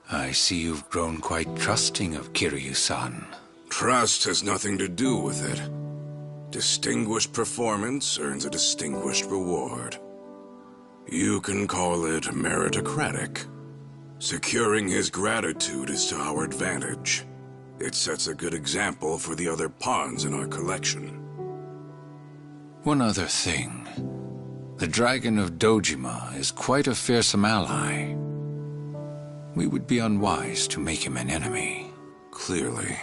I see you've grown quite trusting of Kiryu-san. Trust has nothing to do with it. Distinguished performance earns a distinguished reward. You can call it meritocratic. Securing his gratitude is to our advantage. It sets a good example for the other pawns in our collection. One other thing. The Dragon of Dojima is quite a fearsome ally. We would be unwise to make him an enemy. Clearly.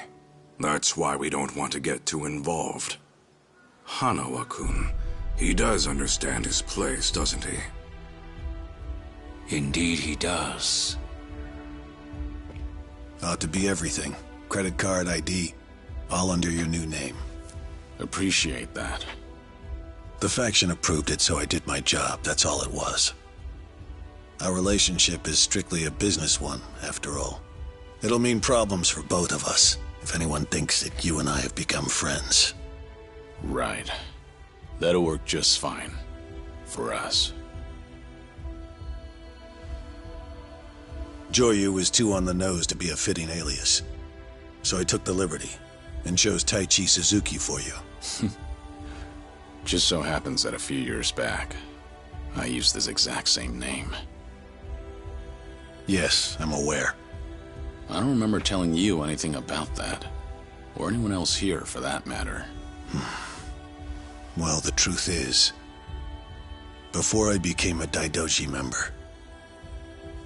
That's why we don't want to get too involved. Hanawa-kun, he does understand his place, doesn't he? Indeed he does. Ought to be everything. Credit card, ID, all under your new name. Appreciate that. The faction approved it, so I did my job. That's all it was. Our relationship is strictly a business one, after all. It'll mean problems for both of us, if anyone thinks that you and I have become friends. Right. That'll work just fine. For us. Joyu was too on the nose to be a fitting alias. So I took the liberty, and chose Taichi Suzuki for you. Just so happens that a few years back, I used this exact same name. Yes, I'm aware. I don't remember telling you anything about that. Or anyone else here, for that matter. Well, the truth is, before I became a Daidoji member,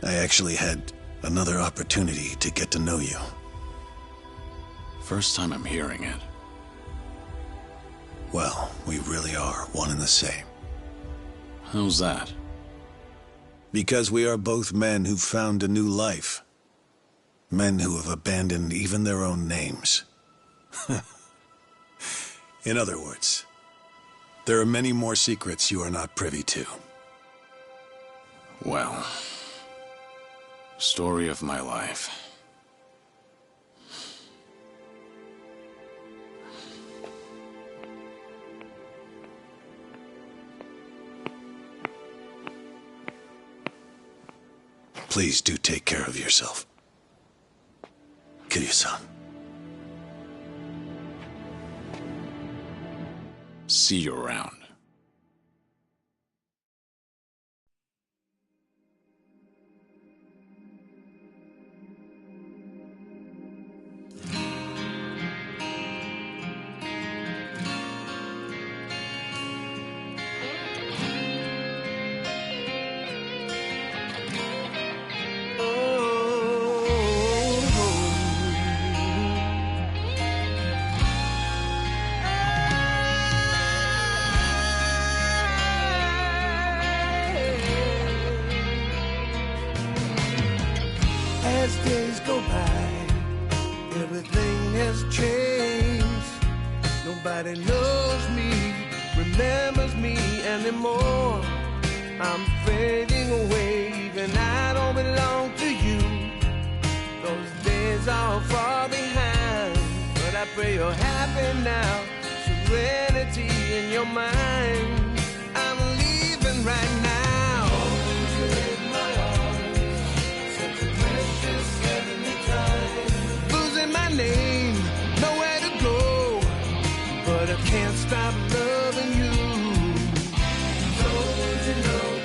I actually had another opportunity to get to know you. First time I'm hearing it. Well, we really are one and the same. How's that? Because we are both men who've found a new life. Men who have abandoned even their own names. In other words, there are many more secrets you are not privy to. Well, story of my life. Please do take care of yourself. Kiryu-san. See you around. As days go by, everything has changed. Nobody knows me, remembers me anymore. I'm fading away, even I don't belong to you. Those days are far behind, but I pray you're happy now. Serenity in your mind. I'm leaving right now. Losing my name, nowhere to go, but I can't stop loving you. Don't you know?